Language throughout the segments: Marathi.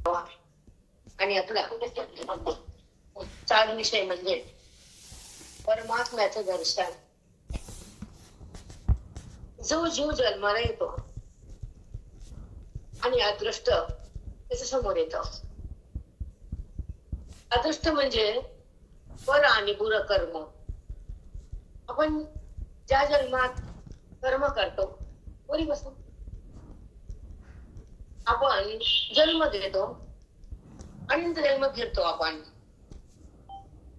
आणि आपला चार विषय म्हणजे परमात्म्याचं दर्शन. जो जीव जन्माला येतो आणि अदृष्ट त्याच्या समोर येतो. अदृष्ट म्हणजे पर आणि बुर कर्म. आपण ज्या जन्मात कर्म करतो बरी बसून आपण जन्म घेतो आणि जन्म फिरतो आपण.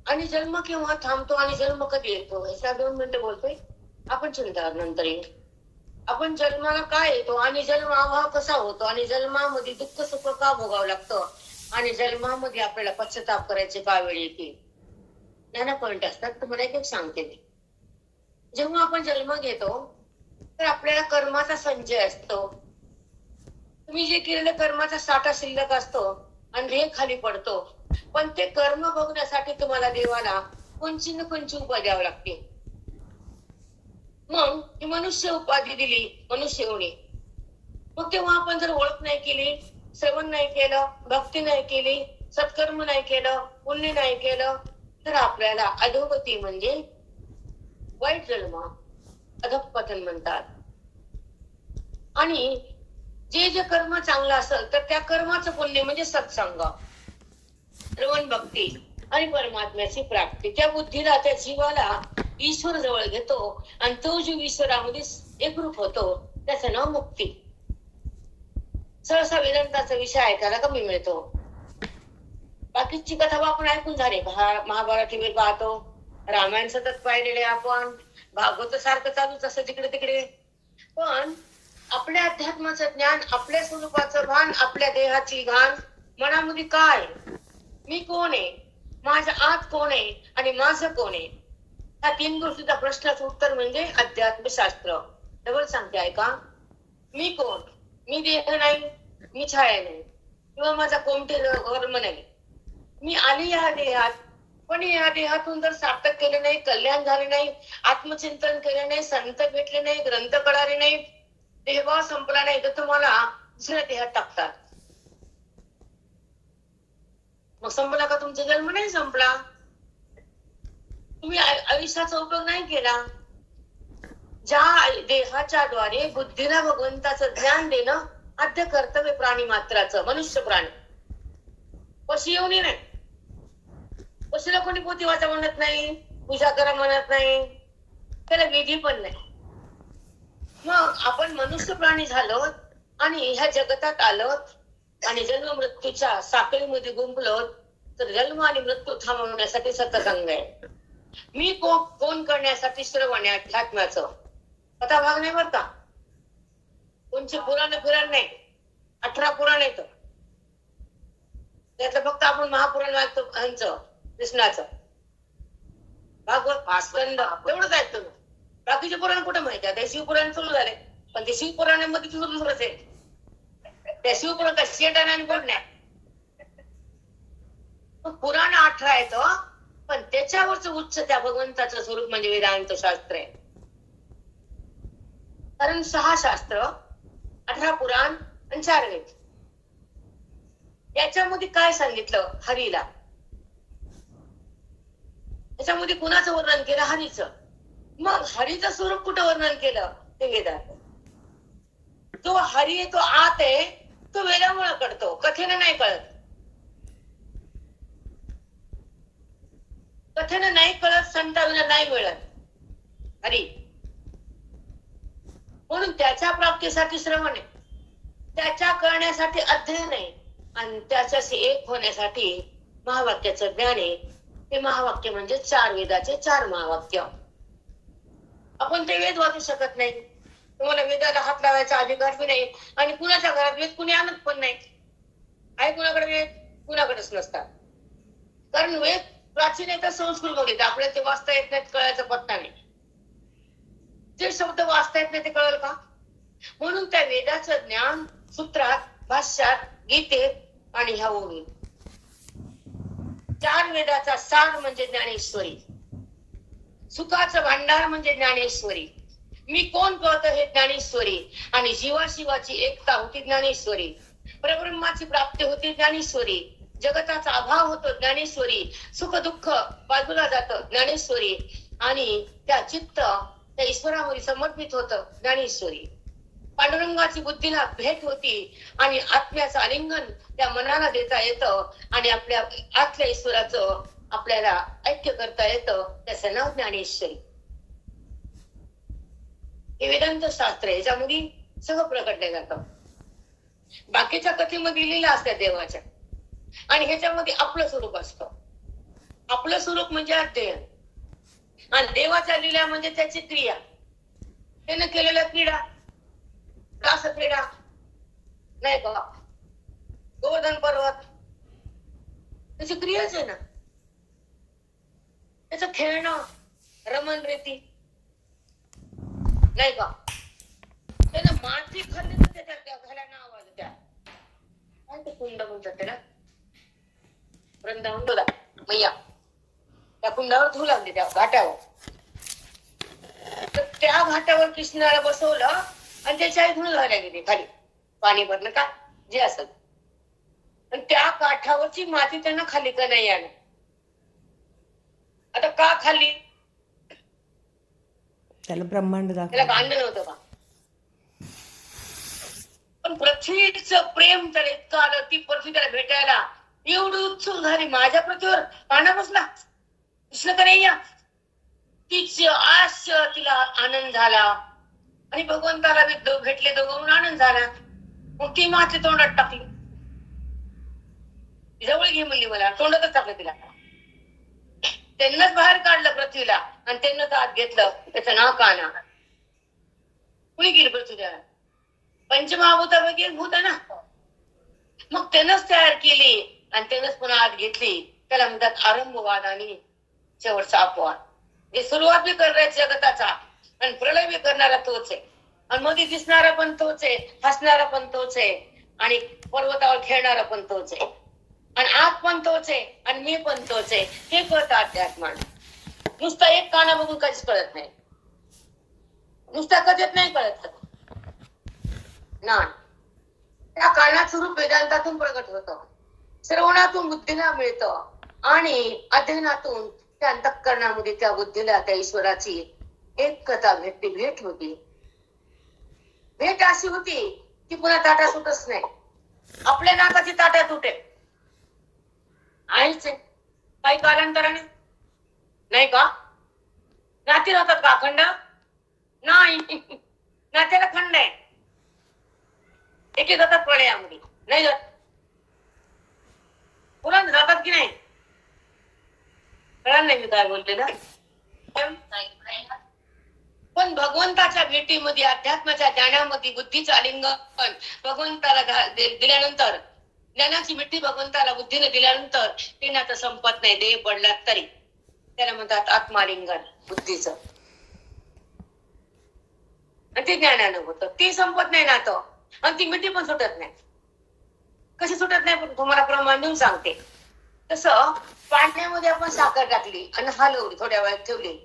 आणि जन्म केव्हा थांबतो आणि जन्म कधी येतो याच्या 2 मिनिटं बोलतोय आपण. चिंता नंतर येईल. आपण जन्माला काय येतो आणि जन्म अभाव कसा होतो आणि जन्मामध्ये दुःख सुख का भोगावं लागतं आणि जन्मामध्ये आपल्याला पश्चाताप करायचे का वेळ येते. नाना पॉइंट असतात. तुम्हाला एक सांगते मी. जेव्हा आपण जन्म घेतो तर आपल्याला कर्माचा संचय असतो. तुम्ही जे केलेलं कर्माचा साठा शिल्लक असतो आणि हे खाली पडतो. पण ते कर्म बघण्यासाठी तुम्हाला देवाला कोणची न कोणची उपाधी द्यावी लागते. मग ही मनुष्य उपाधी दिली, मनुष्य होणे. मग तेव्हा आपण जर ओळख नाही केली, श्रवण नाही केलं, भक्ती नाही केली, सत्कर्म नाही केलं, पुण्य नाही केलं तर आपल्याला अधोगती म्हणजे वाईट जन्म, अधःपतन म्हणतात. आणि जे जे कर्म चांगलं असेल तर त्या कर्माचं पुण्य म्हणजे सत्संग, श्रवण, भक्ती आणि परमात्म्याची प्राप्ती. त्या बुद्धीला, त्या जीवाला ईश्वर जवळ घेतो आणि तो जीव ईश्वरामध्ये एकरूप होतो. त्याचं नाव मुक्ती. सहसा वेदांताचा विषय ऐकायला कमी मिळतो. बाकीची कथा आपण ऐकून झाले. महाभारत टीव्ही पाहतो, रामायण सतत पाहिलेले आपण, भागवत सारखं चालूच असं तिकडे तिकडे. पण आपल्या अध्यात्माचं ज्ञान, आपल्या स्वरूपाचं भान, आपल्या देहाची घाण, मनामध्ये काय, मी कोण आहे, माझ्या आत कोण आहे आणि माझं कोण आहे, ह्या 3 गोष्टीचा प्रश्नाचं उत्तर म्हणजे अध्यात्मशास्त्र. डबल सांगते ऐका. मी कोण? मी देह नाही, मी छाया नाही किंवा माझा कोणते कर्म नाही. मी आली या देहात, पण या देहातून जर सार्थक केले नाही, कल्याण झाले नाही, आत्मचिंतन केले नाही, संत भेटले नाही, ग्रंथ कळाले नाही, देहभाव संपला नाही तर तुम्हाला दुसऱ्या देहात टाकतात. मग संपला का तुमचा जन्म? नाही संपला. तुम्ही आयुष्याचा उपयोग नाही केला. ज्या देहाच्या द्वारे बुद्धीला भगवंताचं ज्ञान देणं आद्य कर्तव्य प्राणी मात्राचं, मनुष्य प्राणी. पशु येऊन नाही. पशुला कोणी पोथी वाचा म्हणत नाही, पूजा करा म्हणत नाही, त्याला विधी पण नाही. मग आपण मनुष्य प्राणी झालो आणि ह्या जगतात आलो आणि जन्म मृत्यूच्या साखळीमध्ये गुंफलो तर जन्म आणि मृत्यू थांबवण्यासाठी सत्संग आहे. मी कोण करण्यासाठी श्रवण आहे अध्यात्माचं. कथा भाग नाही बरं का. कोणचे पुराण फिरण नाही. 18 पुराण येत. त्यातलं फक्त आपण महापुराण वाचतो ह्यांचं कृष्णाचं, भागवत, स्कंद एवढंच ऐकतो. बाकीचे पुराण कुठे माहिती आहे? ते शिवपुराण सुरू झाले पण ते शिवपुराणामध्ये दुसरंच आहे. त्या शिवपुराण का शेटाने आणि कोण नाही. पुराण 18 येतं पण त्याच्यावरच उच्च त्या भगवंताचं स्वरूप म्हणजे वेदांत शास्त्र आहे. कारण 6 शास्त्र, 18 पुराण आणि 4 वेद. याच्यामध्ये काय सांगितलं? हरीला. त्याच्यामध्ये कुणाचं वर्णन केलं? हरीचं. मग हरीचं स्वरूप कुठं वर्णन केलं? ते वेदात. जो हरी आहे तो आत आहे, तो वेदामुळे कळतो, कथेने नाही कळत. कथेने नाही कळत, संतांना नाही मिळत हरी. म्हणून त्याच्या प्राप्तीसाठी श्रवण आहे, त्याच्या कळण्यासाठी अध्ययन आहे आणि त्याच्याशी एक होण्यासाठी महावाक्याचं ज्ञान आहे. ते महावाक्य म्हणजे 4 वेदाचे 4 महावाक्य. आपण ते वेद वाचू शकत नाही. तुम्हाला वेदाला हात लावायचा अधिकार बी नाही आणि कुणाच्या घरात वेद कुणी आणत पण नाही. आहे कुणाकडे वेद? कुणाकडेच नसतात. कारण वेद प्राचीन आहे तर संस्कृत मध्ये, आपल्याला ते वाचता येत नाहीत, कळायचा पत्ता नाही. जे शब्द वाचता येत नाही ते कळेल का? म्हणून त्या वेदाचं ज्ञान सूत्रात, भाष्यात, गीतेत आणि ह्या ओळीत. 4 वेदाचा सार म्हणजे ज्ञानेश्वरी. सुखाचं भांडार म्हणजे ज्ञानेश्वरी. मी कोण कळतं हे ज्ञानेश्वरी आणि जीवाशिवाची एकता होती ज्ञानेश्वरी. परब्रह्माची प्राप्ती होती ज्ञानेश्वरी, जगताचा अभाव होतो ज्ञानेश्वरी, सुख दुःख बाजूला जातं ज्ञानेश्वरी, आणि त्या चित्त त्या ईश्वरामध्ये समर्पित होतं ज्ञानेश्वरी. पांडुरंगाची बुद्धीला भेट होती आणि आत्म्याचं आलिंगन त्या मनाला देता येतं आणि आपल्या आतल्या ईश्वराचं आपल्याला ऐक्य करता येतं. त्याचं नाव ज्ञानेश्वरी. हे वेदांत शास्त्र आहे, याच्यामध्ये सगळं प्रकटलं जातं. बाकीच्या कथेमध्ये लिहिलं असतं देवाच्या, आणि ह्याच्यामध्ये आपलं स्वरूप असतं. आपलं स्वरूप म्हणजे अध्ययन, आणि देवाच्या लीला म्हणजे त्याची क्रिया, त्याने केलेल्या क्रीडा, रास क्रीडा नाही का, गोवर्धन पर्वत त्याची क्रियाच आहे ना, त्याचं खेळणं, रमण रेती नाही का, त्यानं माती खाल्ली तर त्याच्या घालायला आवाज त्या काय ते कुंड म्हणतात त्याला, वृंदावन बघा मैया त्या कुंडावर धू लागली त्या घाटावर. तर त्या घाटावर कृष्णाला बसवलं आणि त्याच्या धुळ घालायला गेली खाली, पाणी भरणं का जे असत. आणि त्या काठावरची माती त्यांना खाली का नाही आलं. आता का खाली, त्याला ब्रह्मांड त्याला कांड नव्हतं का, पण पृथ्वीचं प्रेम त्याला इतकं आलं, ती पृथ्वी त्याला भेटायला एवढी उत्सुक झाली. माझ्या पृथ्वीवर पाण्या बसला कृष्ण का नाही या, तिची आश, तिला आनंद झाला, आणि भगवंताला भेटले दोघं आनंद झाला. मग ती माती तोंडात टाकली, जवळ घे म्हणली मला, तोंडातच टाकलं तिला. त्यांनाच बाहेर काढलं पृथ्वीला आणि त्यांनाच आत घेतलं. त्याचं नाव काना. कुणी गेली पृथ्वीला, पंचमहाभूतापैकी एक भूत आहे ना, मग त्यानंच तयार केली आणि त्यानंच पुन्हा आत घेतली. त्याला म्हणतात आरंभवाद आणि शेवटचा अपवाद. जे सुरुवात बी करणाऱ्या जगताचा आणि प्रलय बी करणारा तोच आहे, आणि मध्ये दिसणारा पण तोच आहे, हसणारा पण तोच आहे, आणि पर्वतावर खेळणारा पण तोच आहे, आणि आत पण तोच आहे, आणि मी पण तोच आहे. हे कळतं अध्यात्मान. नुसता एक काना बघून काहीच कळत नाही, नुसता कधीच नाही कळत ना. त्या कानात स्वरूप वेदांतातून प्रगट होतं, श्रवणातून बुद्धीला मिळतं, आणि अध्ययनातून त्या अंतःकरणामध्ये त्या बुद्धीला त्या ईश्वराची एक कथा भेटली. भेट होती, भेट अशी होती की पुन्हा ताटा सुटच नाही. आपल्या नाकाची ताटा तुटे आहेच काही कालांतराने नाही का. नाती राहतात का अखंड, नाही, नात्याला खंड आहे. एके जातात प्रलयामध्ये, नाही जात, पुन्हा जातात की नाही, कळलं नाही मी काय बोलते ना. पण भगवंताच्या भेटीमध्ये, अध्यात्माच्या ज्ञानामध्ये बुद्धीचं आलिंगन भगवंताला दिल्यानंतर, ज्ञानाची मिठी भगवंताला बुद्धीने दिल्यानंतर ते नातं संपत नाही. देह पडला तरी त्याला म्हणतात आत्मालिंगन बुद्धीचं, आणि ते ज्ञानानं होतं. ते संपत नाही नातं, आणि ती मिठी पण सुटत नाही. कशी सुटत नाही पण तुम्हाला प्रमाण देऊन सांगते. तसं पाण्यामध्ये आपण साखर टाकली आणि हलवली, थोड्या वेळात ठेवली,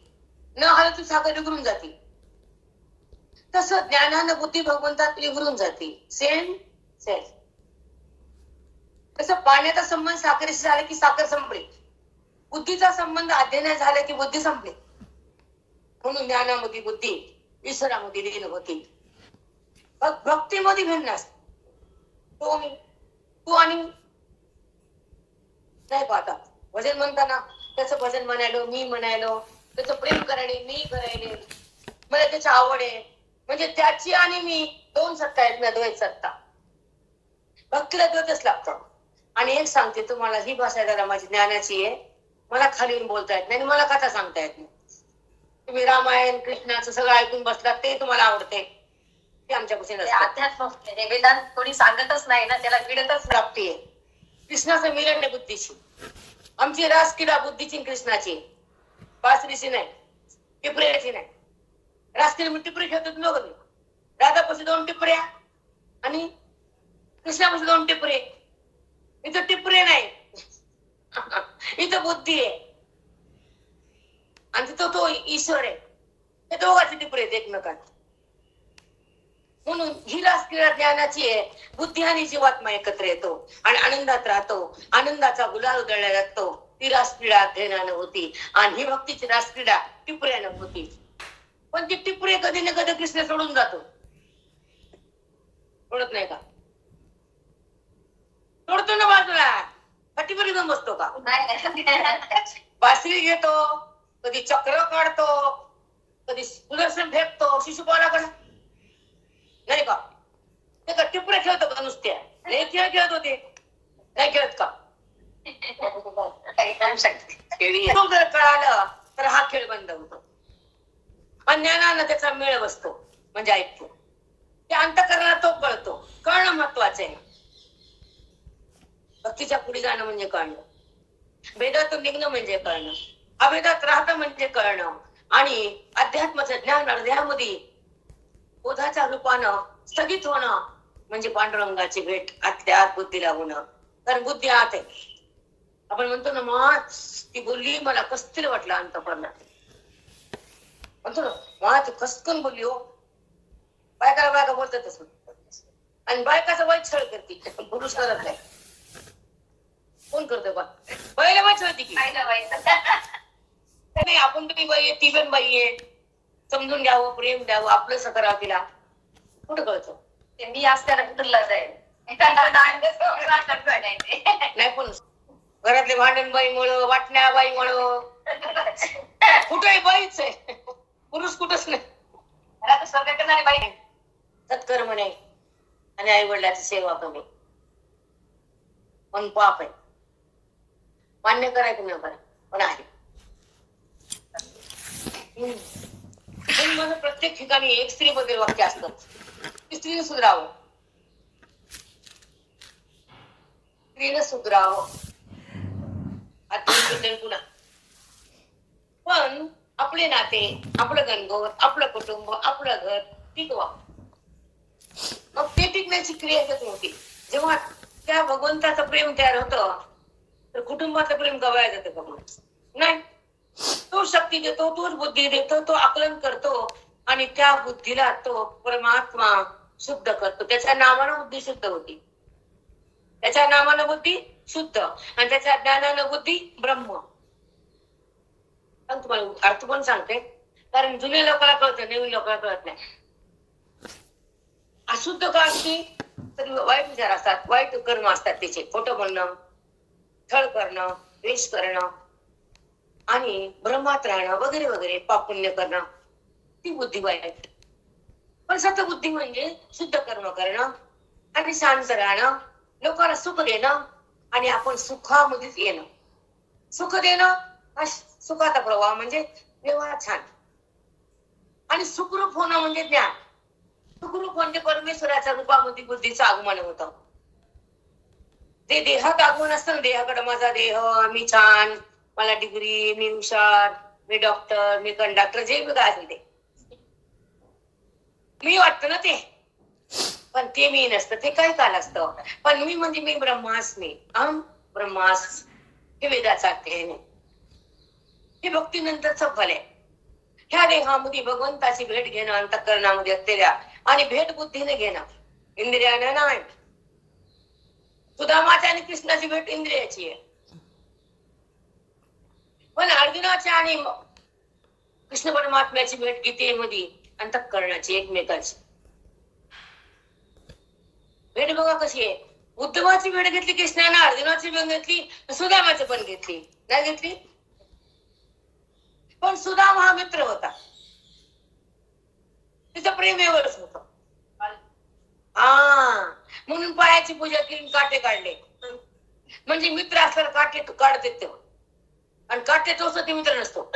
न हलवती साखर विघरून जाते. तसं ज्ञानानं बुद्धी भगवंतात विघरून जाते. Same same. तसं पाण्याचा संबंध साखरेशी झाला की साखर संपली, बुद्धीचा संबंध अध्ययन झाला की बुद्धी संपली. म्हणून ज्ञानामध्ये बुद्धी ईश्वरामध्ये लीन होती. भक्तीमध्ये भिन्न असते. तू आणि नाही पाहता. भजन म्हणताना त्याचं भजन म्हणायलो, मी म्हणायलो, त्याचं प्रेम करायले, मी करायले, मला त्याची आवड आहे, म्हणजे त्याची आणि मी दोन सत्ता आहेत ना, द्वैत सत्ता. भक्तीला द्वैतच लागतं. आणि एक सांगते तुम्हाला, ही भाषा जरा माझी ज्ञानाची आहे, मला खाली येऊन बोलता येत नाही, मला कथा सांगता येत नाही. तुम्ही रामायण कृष्णाचं सगळं ऐकून बसलात, ते तुम्हाला आवडते, ते आमच्यापासून अध्यात्म वेदांत कोणी सांगतच नाही ना, त्याला मिळतच प्राप्ती आहे. कृष्णाचं मिलन आहे बुद्धीशी. आमची रास क्रीडा बुद्धीची कृष्णाची, बासरीची नाही, टिपऱ्याची नाही. रासक्रीडा मी टिपरी खेळतो तुम्ही बघ. राधापाशी 2 टिपऱ्या आणि कृष्णापाशी 2 टिपरे. इथं टिपरे नाही, इथं बुद्धी आहे, आणि तिथं तो ईश्वर आहे. हे दोघांचे टिपरे आहेत एकमेकांत. म्हणून ही रासक्रीडा ज्ञानाची आहे. बुद्धी आणि जीवात्मा एकत्र येतो आणि आनंदात राहतो. आनंदाचा गुलाल उधळला जातो. ती रासक्रीडा अध्ययनानं होती आणि ही भक्तीची रासक्रीडा टिपऱ्यानं होती. पण ती टिपरे कधी ना कधी कृष्ण सोडून जातो. सोडत नाही का? सोडतो ना बाजूला. टिपरी घेऊन बसतो का? बासरी घेतो, कधी चक्र काढतो, कधी सुदर्शन फेकतो शिशुपालाकडे, नाही का? ते का टिपरे खेळतो का नुसत्या? नाही खेळ खेळत होते, नाही खेळत का? जर कळालं तर हा खेळ बंद होतो. ज्ञानानं त्याचा मेळ बसतो म्हणजे ऐकतो. ते अंतःकरणाला तो कळतो. कळणं महत्वाचं आहे. भक्तीच्या पुढे जाणं म्हणजे कळणं. भेदातून निघणं म्हणजे कळणं. अभेदात राहणं म्हणजे कळणं. आणि अध्यात्माचं ज्ञान हृदयामध्ये बोधाच्या रूपानं स्थगित होणं म्हणजे पांडुरंगाची भेट आतल्या आत बुद्धीला होणं. कारण बुद्धी आत आहे. आपण म्हणतो ना मा ती बोलली मला कसतरी वाटलं अंतःकरणात. म्हणतो ना मा ती कसकन बोलली हो. बायकाला बायका बोलतातच आणि बायकाचा वाईट छळ करते, पुरुष करत नाही. कोण करतो बा? बाईला वाईट छळती की नाही? आपण तुम्ही बाई आहे, ती पण बाई आहे, समजून घ्यावं, प्रेम द्यावं, आपलं करावं तिला. कुठं कळतं? ते मी असताना कुठला जाईल नाही. पण घरातले भांडण बाईमुळं, वाटण्या बाईमुळं कुठे बाईच आहे, पुरुष कुठंच नाही. घरात स्वर्ग करणारी बाई सत्कर्म नाही आणि आई वडिलाची सेवा कमी पण पाप आहे. मान्य करायचं न करा पण आहे. माझं प्रत्येक ठिकाणी एक स्त्री बद्दल वाक्य असतं. स्त्रीने सुधरावं, स्त्रीने सुधरावं आत्मबद्दल पुन्हा. पण आपले नाते, आपलं गणगोत, आपलं कुटुंब, आपलं घर टिकवा. मग ते टिकण्याची क्रिया होती. जेव्हा त्या भगवंताचं प्रेम तयार होतं तर कुटुंबाचं प्रेम गवाया जातं का? नाही. तो शक्ती देतो, तोच बुद्धी देतो, तो आकलन करतो आणि त्या बुद्धीला तो परमात्मा शुद्ध करतो. त्याच्या नावानं बुद्धी शुद्ध होती. त्याच्या नावानं बुद्धी शुद्ध आणि त्याच्या ज्ञानानं बुद्धी ब्रह्म. तुम्हाला अर्थ पण सांगते, कारण जुन्या लोकांना कळतं, नवीन लोकांना कळत नाही. अशुद्ध का असते तर वाईट विचार असतात, वाईट कर्म असतात त्याचे. खोटं बोलणं, छळ करणं, द्वेष करणं आणि भ्रमात राहणं वगैरे वगैरे, पाप पुण्य करणं, ती बुद्धी वाईट. पण सतबुद्धी म्हणजे शुद्ध कर्म करणं आणि शांत राहणं, लोकांना सुख देणं आणि आपण सुखामध्येच येणं. सुख देणं हा सुखाचा प्रवाह म्हणजे व्यवहार छान. आणि सुखरूप होणं म्हणजे ज्ञान. सुखरूप म्हणजे परमेश्वराच्या रूपामध्ये बुद्धीचं आगमन होतं. ते देहात आगमन असतं ना, देहाकडे माझा देह, मी छान, मला डिग्री, मी हुशार, मी डॉक्टर, मी कंडक्टर, जे मी काय असेल ते मी वाटतं ना ते. पण ते मी नसतं, ते काही काल असतं. पण मी म्हणजे मी ब्रह्मास्मी, अहम ब्रह्मास. हे वेदाचा अर्थ आहे. हे भक्तीनंतरचं फल आहे. ह्या देहामध्ये भगवंताची भेट घेणं अंतःकरणामध्ये असलेल्या आणि भेट बुद्धीने घेणं, इंद्रियाने नाही. सुदामाची आणि कृष्णाची भेट इंद्रियाची आहे. पण अर्जुनाची आणि कृष्ण परमात्म्याची भेट गीतेमध्ये अंतःकरणाची, एकमेकाची भेट बघा कशी आहे. उद्धवाची भेट घेतली कृष्णाने, अर्जुनाची भेट घेतली, सुदामाची पण घेतली, नाही घेतली? पण सुदाम हा मित्र होता, तिचं प्रेम एवढंच होतं. म्हणून पायाची पूजा केली, काटे काढले. म्हणजे मित्र असल्याला काटे काढते ते, आणि काटे टोचतो ते मित्र नसतो.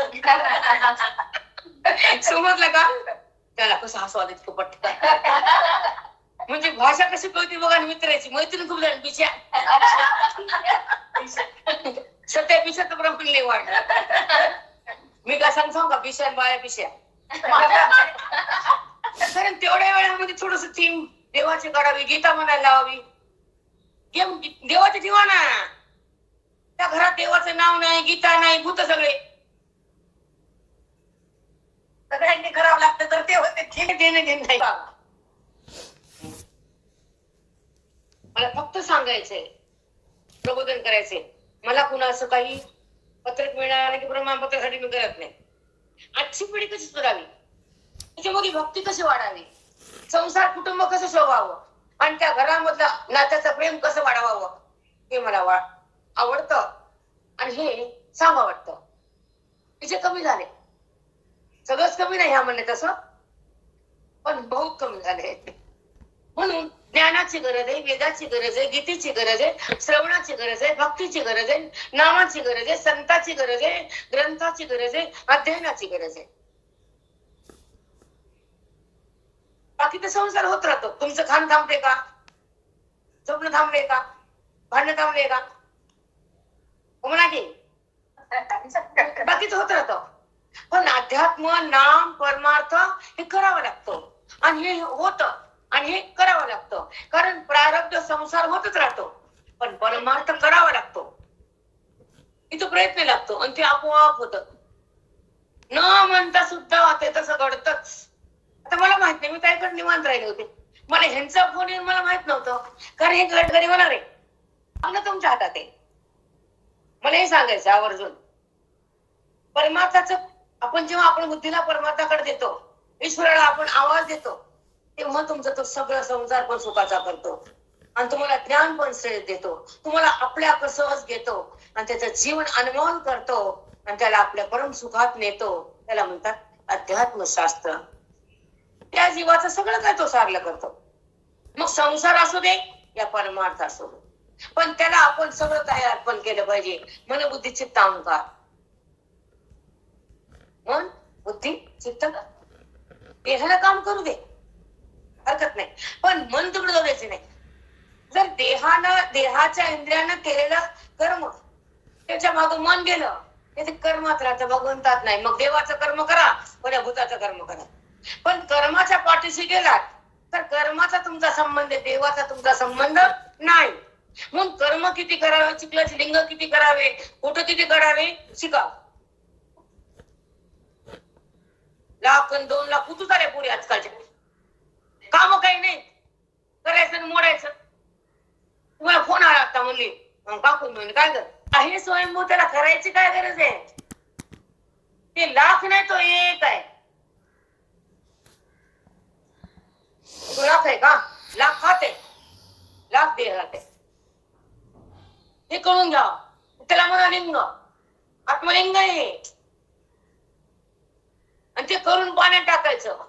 समजलं का? त्याला कसं हसवा देत पट्ट. म्हणजे भाषा कशी कळती बघा मित्राची. मैत्रीण खूप झाली पिशा, सध्या पिशाचं प्रमाण नाही वाढलं. मी काय सांगतो का, पिशा बाया पिशा. कारण तेवढ्या वेळामध्ये थोडस थीम देवाची काढावी, गीता म्हणायला लावावी. देवाचे दिवाना, त्या घरात देवाचं नाव नाही, गीता नाही, भूत सगळे. सगळ्यांनी करावं लागतं तर ते होते. देणं घेणं नाही. मला फक्त सांगायचंय, प्रबोधन करायचंय. मला कुणाचं काही पत्रक मिळणार की प्रमाणपत्रासाठी मी करत नाही. आजची पिढी कशी सुधारावी, त्याच्यामध्ये भक्ती कशी वाढावी, संसार कुटुंब कसं शोभावं आणि त्या घरामधलं नात्याचं प्रेम कसं वाढवावं हे मला आवडतं आणि हे सांगा वाटतं. तिचे कमी झाले, सगळंच कमी नाही ह्या म्हणणे तसं, पण बहुत कमी झाले. म्हणून ज्ञानाची गरज आहे, वेदाची गरज आहे, गीतेची गरज आहे, श्रवणाची गरज आहे, भक्तीची गरज आहे, नामाची गरज आहे, संताची गरज आहे, ग्रंथाची गरज आहे, अध्ययनाची गरज आहे. बाकी तर संसार होत राहतो. तुमचं खाण थांबते का, स्वप्न थांबले का, भांडण थांबले का, म्हणा की बाकीच होत राहतं. पण अध्यात्म, नाम, परमार्थ हे करावं लागतं आणि हे होतं आणि हे करावं लागतं. कारण प्रारब्ध संसार होतच राहतो, पण परमार्थ करावा लागतो. इथं प्रयत्न लागतो आणि ते आपोआप होत. न म्हणता सुद्धा ते तसं घडतच. आता मला माहित नाही, मी त्याकडे निवांत राहिले होते. मला ह्यांचा फोन येऊन मला माहित नव्हतं, कारण हे घरी होणार आहे. आपलं तुमच्या हातात आहे. मला हे सांगायचं आवर्जून, परमार्थाचं आपण जेव्हा आपण बुद्धीला परमार्थाकडे देतो, ईश्वराला आपण आवाज देतो, तेव्हा तुमचा तो सगळा संसार पण सुखाचा करतो आणि तुम्हाला ज्ञान पण श्रेय देतो. तुम्हाला आपल्या सहज घेतो आणि त्याचं जीवन अनमोल करतो आणि त्याला आपल्या परम सुखात नेतो. त्याला म्हणतात अध्यात्मशास्त्र. त्या जीवाचं सगळं काय तो सारलं करतो. मग संसार असू दे या परमार्थ असू दे, पण त्याला आपण सगळं काय अर्पण केलं पाहिजे. मन बुद्धी चित्त अहंकार. मन बुद्धी चित्त देहाला काम करू दे, हरकत नाही, पण मन तिकडे जाऊ द्यायचे नाही. जर देहाच्या इंद्रियानं केलेलं कर्म त्याच्या मागे मन गेलं, ते कर्मात राहतं, भगवंतात नाही. मग देवाचं कर्म करा, पण भूताचं कर्म करा. पण कर्माच्या पाठीशी गेलात तर कर्माचा तुमचा संबंध आहे, देवाचा तुमचा संबंध नाही. मग कर्म किती करावे, चिखलाचे लिंग किती करावे, कुठं किती करावे शिका. 1,00,000 आणि 2,00,000 कुठून झाले पुढे आजकालच्या. काम काही नाही, करायचं आणि मोडायचं. तुम्हाला फोन आला आता म्हणली काकून म्हणजे काय कर हे स्वयंभू, त्याला करायची काय गरज आहे. ते 1,00,000 नाही, तो एक आहे. तो 1,00,000 आहे का, 1,00,000 खाते, 1,00,000 देहात आहे. हे कळून घ्या. त्याला म्हणा लिंग, आत्मलिंग आहे आणि ते करून पाण्यात टाकायचं.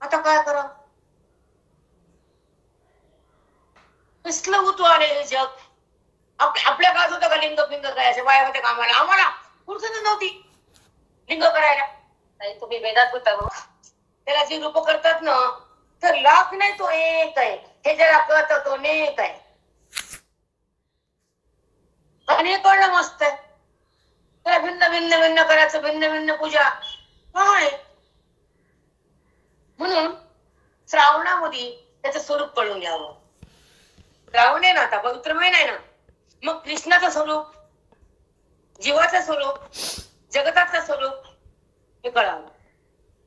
आता काय करा, कसलं उतू आले हे जग. आपल्या काळात होतं का लिंग पिंग करायचं, बाया होत्या कामाला, आम्हाला पुढचं नव्हती लिंग करायला. तुम्ही वेदात होता, त्याला जे रूप करतात ना, तर 1,00,000 नाही, तो एक आहे. हे ज्याला कळत तो नेक आहे आणि हे कळलं मस्त आहे. त्याला भिन्न भिन्न भिन्न करायचं, भिन्न भिन्न पूजा काय. म्हणून श्रावणामध्ये त्याचं स्वरूप कळून घ्यावं. श्रावण आहे ना, आता पवित्र महिना आहे ना, मग कृष्णाचं स्वरूप, जीवाचं स्वरूप, जगताचं स्वरूप हे कळावं.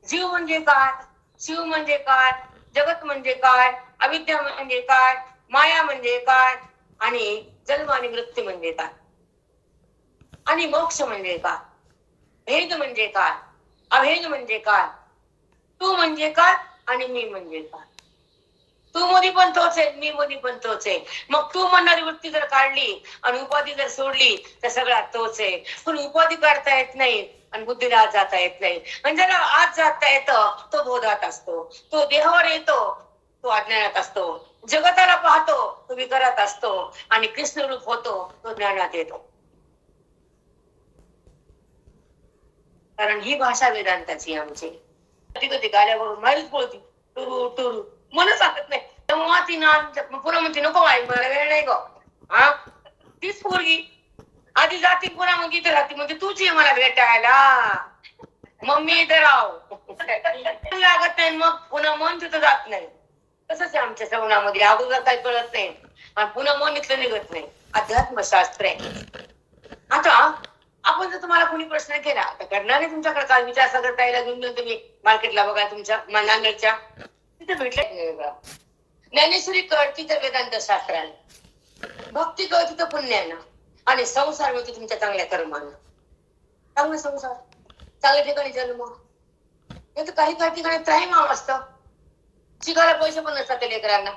जीव म्हणजे काय, शिव म्हणजे काय, जगत म्हणजे काय, अविद्या म्हणजे काय, माया म्हणजे काय आणि जन्म आणि मृत्यू म्हणजे काय आणि मोक्ष म्हणजे काय, भेद म्हणजे काय, अभेद म्हणजे काय, तू म्हणजे काय आणि मी म्हणजे काय. तू मध्ये पण तोच आहे, मी मध्ये पण तोच आहे. मग तू म्हणणारी वृत्ती जर काढली आणि उपाधी जर सोडली तर सगळा तोच आहे. पण उपाधी काढता येत नाही आणि बुद्धीला आत जाता येत नाही. आणि ज्याला आत जाता येतं तो बोधात असतो, तो देहावर येतो तो अज्ञानात असतो, जगताला पाहतो तो विकारात असतो आणि कृष्ण रूप होतो तो ज्ञानात येतो. कारण ही भाषा वेदांताची आमची. कधी कधी गाड्यावरून माहीत बोलती टुरू टुरू, मला सांगत नाही. तेव्हा ती ना पुन्हा म्हणते नको बाई मला वेळ नाही ग. हा तीच पोरगी आधी जाती पुन्हा मग इथे राहते, म्हणजे तूच ये मला भेटायला, मम्मी इथे राव लागत नाही. मग पुन्हा मन तिथं जात नाही. तसंच आहे आमच्या श्रवणामध्ये. अगोदर काही कळत नाही आणि पुन्हा मन इथलं निघत नाही. अध्यात्मशास्त्र आहे. आता आपण जर तुम्हाला कोणी प्रश्न केला तर करणार नाही तुमच्याकडे काय विचार सागर ताईला घेऊन तुम्ही मार्केटला बघा, तुमच्या नांदेडच्या तिथे भेटले ज्ञानेश्वरी कळती तर वेदांत शास्त्राला, भक्ती कळती तर पुण्यानं, आणि संसार मिळतो तुमच्या चांगल्या कर्मानं. चांगला संसार, चांगल्या ठिकाणी जन्म. नाही तर काही ठिकाणी त्राही माव असतं, शिकायला पैसे पण नसतात त्या लेकरांना.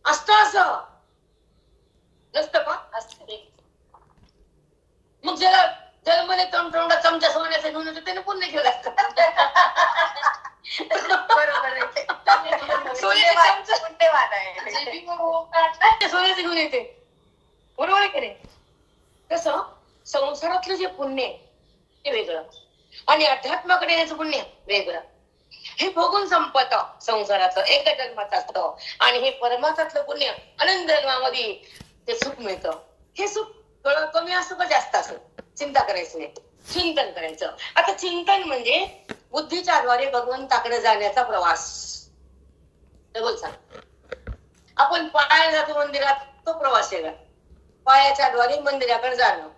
असतं असं नसतं का? असते. मग ज्याला जन्मले तोंडा चमचा सोन्याचा घेऊन येतो त्याने पुण्य केलं असतं. बरोबर आहे. पुण्यवान आहे. सोन्याचं घेऊन येते, बरोबर आहे की नाही? तसं संसारातलं जे पुण्य आहे ते वेगळं, आणि अध्यात्माकडे येण्याचं पुण्य वेगळं. हे भोगून संपत संसाराचं एका जन्माचं असतं, आणि हे परमार्थातलं पुण्य अनंत जन्मामध्ये ते सुख मिळतं. हे सुख कमी असो का जास्त असो, चिंता करायची नाही, चिंतन करायचं. आता चिंतन म्हणजे बुद्धीच्या द्वारे भगवंताकडे जाण्याचा प्रवास. डबल सांग, आपण पायाने जातो मंदिरात, तो प्रवास वेगळा. पायाच्या द्वारे मंदिराकडे जाणं,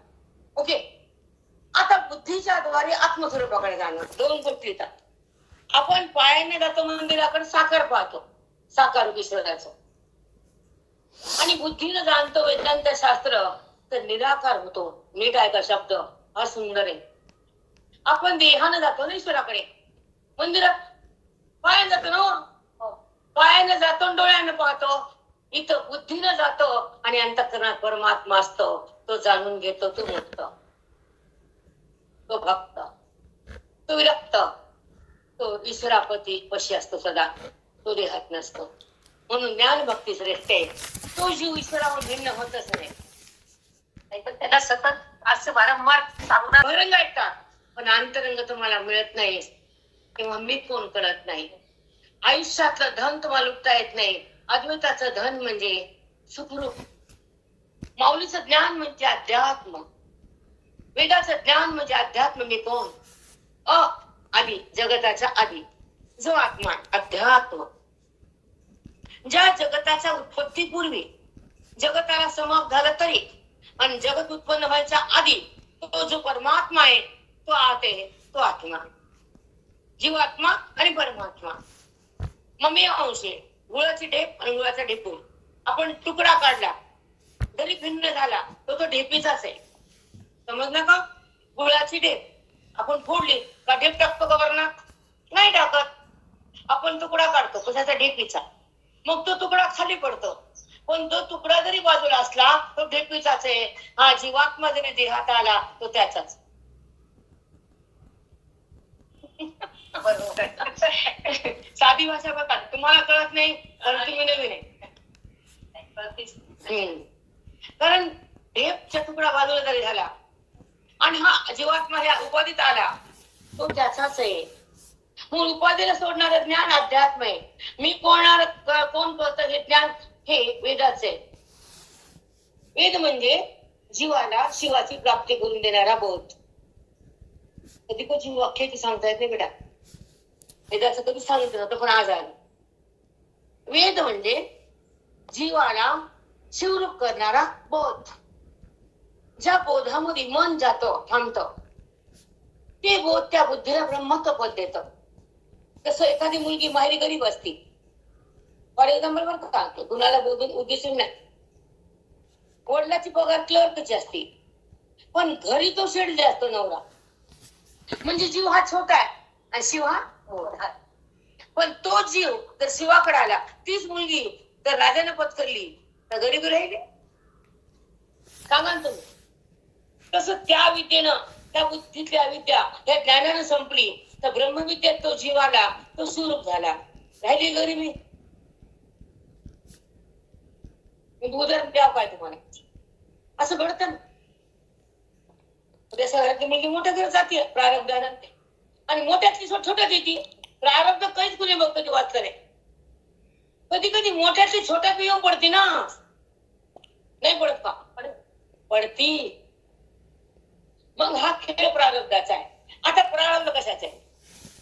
ओके. आता बुद्धीच्या द्वारे आत्मस्वरूपाकडे जाणं, दोन गोष्टी येतात. आपण पायाने जातो मंदिराकडे, साकार पाहतो, साकार ईश्वराचं, आणि बुद्धीनं जाणतो वेदांत शास्त्र, तर निराकार होतो. नीट आहे का शब्द? हा सुंदर आहे. आपण देहानं जातो ना ईश्वराकडे, मंदिरात पायाने जातो ना, पायाने जातो, डोळ्यानं पाहतो. इथं बुद्धीनं जातो, आणि अंतःकरणात परमात्मा असतो, तो जाणून घेतो, तो मुक्त, तो भक्त, तो विरक्त, तो ईश्वरापती पशी असतो सदा, तो देहात नसतो. म्हणून ज्ञान भक्ती श्रेष्ठ आहे. तो जीव ईश्वरावर भिन्न होतच नाही. पण त्याला सतत असं वारंवार सांगणार, भरंग ऐकतात, पण अंतरंग तुम्हाला मिळत नाही, किंवा मी कोण कळत नाही. आयुष्यातलं धन तुम्हाला लुटता येत नाही. अद्वैताचं धन म्हणजे सुखरूप. माऊलीचं ज्ञान म्हणजे अध्यात्म, वेदाचं ज्ञान म्हणजे अध्यात्म. मी कोण? आधी, जगताच्या आधी जो आत्मा, अध्यात्म. ज्या जगताच्या उत्पत्तीपूर्वी जगताला समाप्त झालं तरी, आणि जगत उत्पन्न व्हायच्या आधी तो जो परमात्मा आहे, तो आत आहे, तो आत्मा, जीवात्मा आणि परमात्मा. मम्मी अंश आहे. गुळाची ढेप आणि गुळाचा ढेपूर आपण तुकडा काढला, जरी भिन्न झाला तो ढेपीचाच आहे. समजलं का? गुळाची ढेप आपण फोडली का ढेप टाकतो का वरणात? नाही टाकत. आपण तुकडा काढतो कशाचा? ढेपीचा. मग तो तुकडा खाली पडतो, पण तो तुकडा जरी बाजूला असला तो ढेपीचाच आहे. हा जीवात्मा जरी देहात आला तो त्याचाच. साधी भाषा बघा, तुम्हाला कळत नाही कारण तुम्ही नवीन आहे. कारण ढेपचा तुकडा बाजूला जरी झाला आणि हा जीवात्मा ह्या उपाधीत आला तो त्याचाच आहे. मग उपाधीला सोडणारं ज्ञान अध्यात्म आहे. मी कोण करतं हे ज्ञान हे वेदाच आहे. वेद म्हणजे जीवाला शिवाची प्राप्ती करून देणारा बोध. कधी कधी वाक्याची सांगता येत नाही बेटा, वेदाचं कधी सांगितलं नव्हतं पण आज आलं. वेद म्हणजे जीवाला शिवरूप करणारा बोध. ज्या बोधामध्ये मन जातं, थांबतं, ते बोध त्या बुद्धीला ब्रह्मत्व पद देतं. तसं एखादी मुलगी माहेरी गरीब असती, फॉर एक्झाम्पल बरं का, कुणाला बोधून उद्देश नाही, वडिलाची पगार क्लर्कची असती, पण घरी तो शेडले असतो नवरा. म्हणजे जीव हा छोटा आहे आणि शिव हा मोठा. पण तो जीव जर शिवाकडे आला, तीच मुलगी जर राजाने पत्करली तर गरीबी राहिली? सांगा ना तुम्ही. तसं त्या विद्येनं, त्या बुद्धीतल्या विद्या त्या ज्ञानानं संपली तर ब्रह्मविद्येत तो जीव आला, तो स्वरूप झाला, राहिली गरीबी. उदाहरण द्या काय तुम्हाला? असं घडतं ना. त्या घरातली मुलगी मोठ्या घरात जाते प्रारब्धानं, आणि मोठ्यातली छोट्यात येते. प्रारब्ध काहीच कुणी बघ कधी वाचलं नाही. कधी कधी मोठ्यातली छोट्यात येऊन पडते ना, नाही पडत का? पडती. मग हा खेळ प्रारब्धाचा आहे. आता प्रारब्ध कशाचा आहे?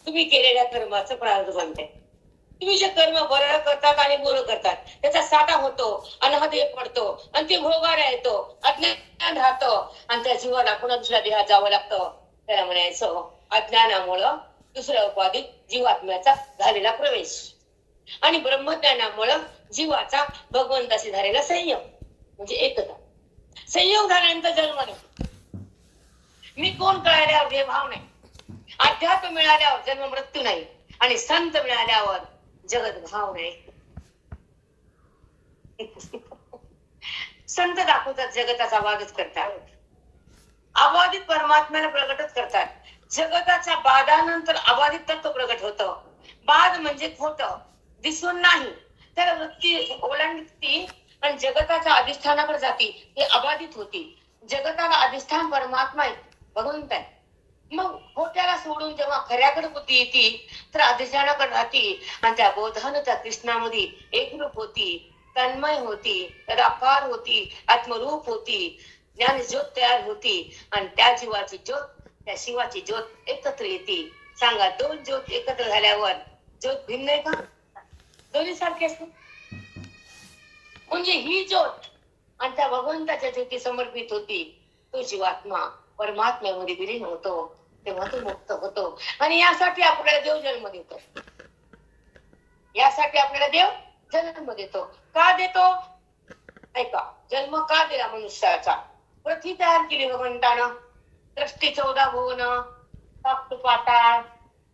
तुम्ही केलेल्या कर्माचं प्रारब्ध बनते. तुम्ही जे कर्म बरं करतात आणि बोरं करतात त्याचा साठा होतो, अनाहत पडतो, आणि ते भोगायला येतो, अज्ञान राहतो, आणि त्या जीवाला पुन्हा दुसऱ्या देहात जावं लागतं. त्याला म्हणायचं अज्ञानामुळं दुसऱ्या उपाधीत जीवात्म्याचा झालेला प्रवेश, आणि ब्रह्मज्ञानामुळं जीवाचा भगवंताशी झालेला संयोग म्हणजे एकता. संयोग झाल्यानंतर जन्म नाही. मी कोण कळाल्यावर भेदभाव नाही. अध्यात्म मिळाल्यावर जन्म मृत्यू नाही. आणि संत मिळाल्यावर जगत भाव नाही. संत दाखवतात, जगताचा वादच करतात. अबाधित परमात्म्याला प्रगटच करतात. जगताच्या बाधानंतर अबाधित तत्व प्रगट होतं. बाध म्हणजे खोट, दिसून नाही, त्याला वृत्ती ओलांडती आणि जगताच्या अधिष्ठानाकडे जाती. हे अबाधित होती. जगताला अधिष्ठान परमात्मा आहे, भगवंत आहे. मग खोट्याला सोडून जेव्हा खऱ्याकडे बुद्धी येते तर अधिष्ठानाकडे राहती आणि त्या बोधानं त्या कृष्णामध्ये एकरूप होती, तन्मय होती, तदाकार होती, आत्मरूप होती, ज्ञान ज्योत तयार होती. आणि त्या जीवाची ज्योत त्या शिवाची ज्योत एकत्र येते. सांगा, दोन ज्योत एकत्र झाल्यावर ज्योत भिन्न आहे का? दोन्ही सारखे असते. म्हणजे ही ज्योत आणि त्या भगवंताच्या ज्योती समर्पित होती. तो जीवात्मा परमात्म्यामध्ये विलीन होतो, तेव्हा तो मुक्त होतो. आणि यासाठी आपल्याला देव जन्म देतो. यासाठी आपल्याला देव जन्म देतो. का देतो? ऐका, जन्म का दिला मनुष्याचा? पृथ्वी तयार केली भगवंतानं. दृष्टी 14 भुवन, ताप पाताळ,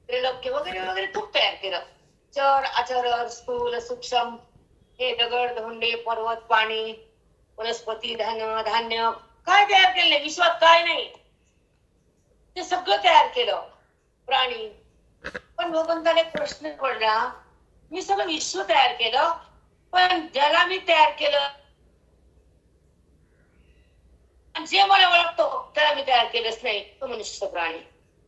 त्रिलोक्य वगैरे वगैरे खूप तयार केलं. चर अचर स्थूल सूक्ष्म, हे दगड धोंडे पर्वत पाणी वनस्पती धान्य काय तयार केलं? विश्वात काय नाही ते सगळं तयार केलं. प्राणी. पण भगवंताने प्रश्न पडला, मी सगळं विश्व तयार केलं, पण ज्याला मी तयार केलं जे मला ओळखतो त्याला मी तयार केलंच नाही, तो मनुष्य प्राणी.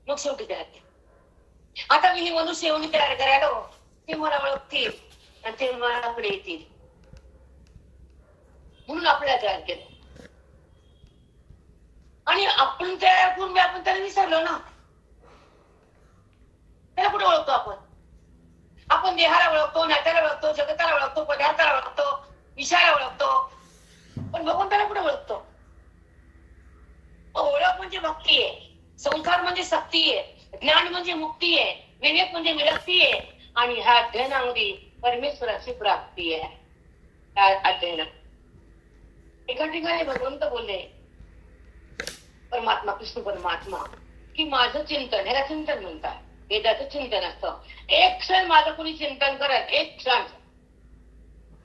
मग शेवटी तयार केलं. आता मी ही मनुष्य येऊन तयार करायला, ते मला ओळखतील आणि ते माझ्याकडे येतील, म्हणून आपल्याला तयार केलं. आणि आपण तयार करून आपण त्याला विसरलो ना. त्याला कुठे ओळखतो आपण? आपण देहाला ओळखतो, नात्याला ओळखतो, जगताला ओळखतो, पदार्थाला ओळखतो, विषयाला ओळखतो, पण भगवंताला कुठे ओळखतो? ओळख म्हणजे भक्ती आहे, संसार म्हणजे सक्ती आहे, ज्ञान म्हणजे मुक्ती आहे, विवेक म्हणजे विरक्ती आहे. आणि ह्या अध्ययनामध्ये परमेश्वराची प्राप्ती आहे. ह्या अध्ययनात एका ठिकाणी भगवंत बोलले, परमात्मा कृष्ण परमात्मा, की माझं चिंतन, ह्याला चिंतन म्हणतात, वेदाचं चिंतन असतं. एक क्षण माझं कोणी चिंतन करत, एक क्षण,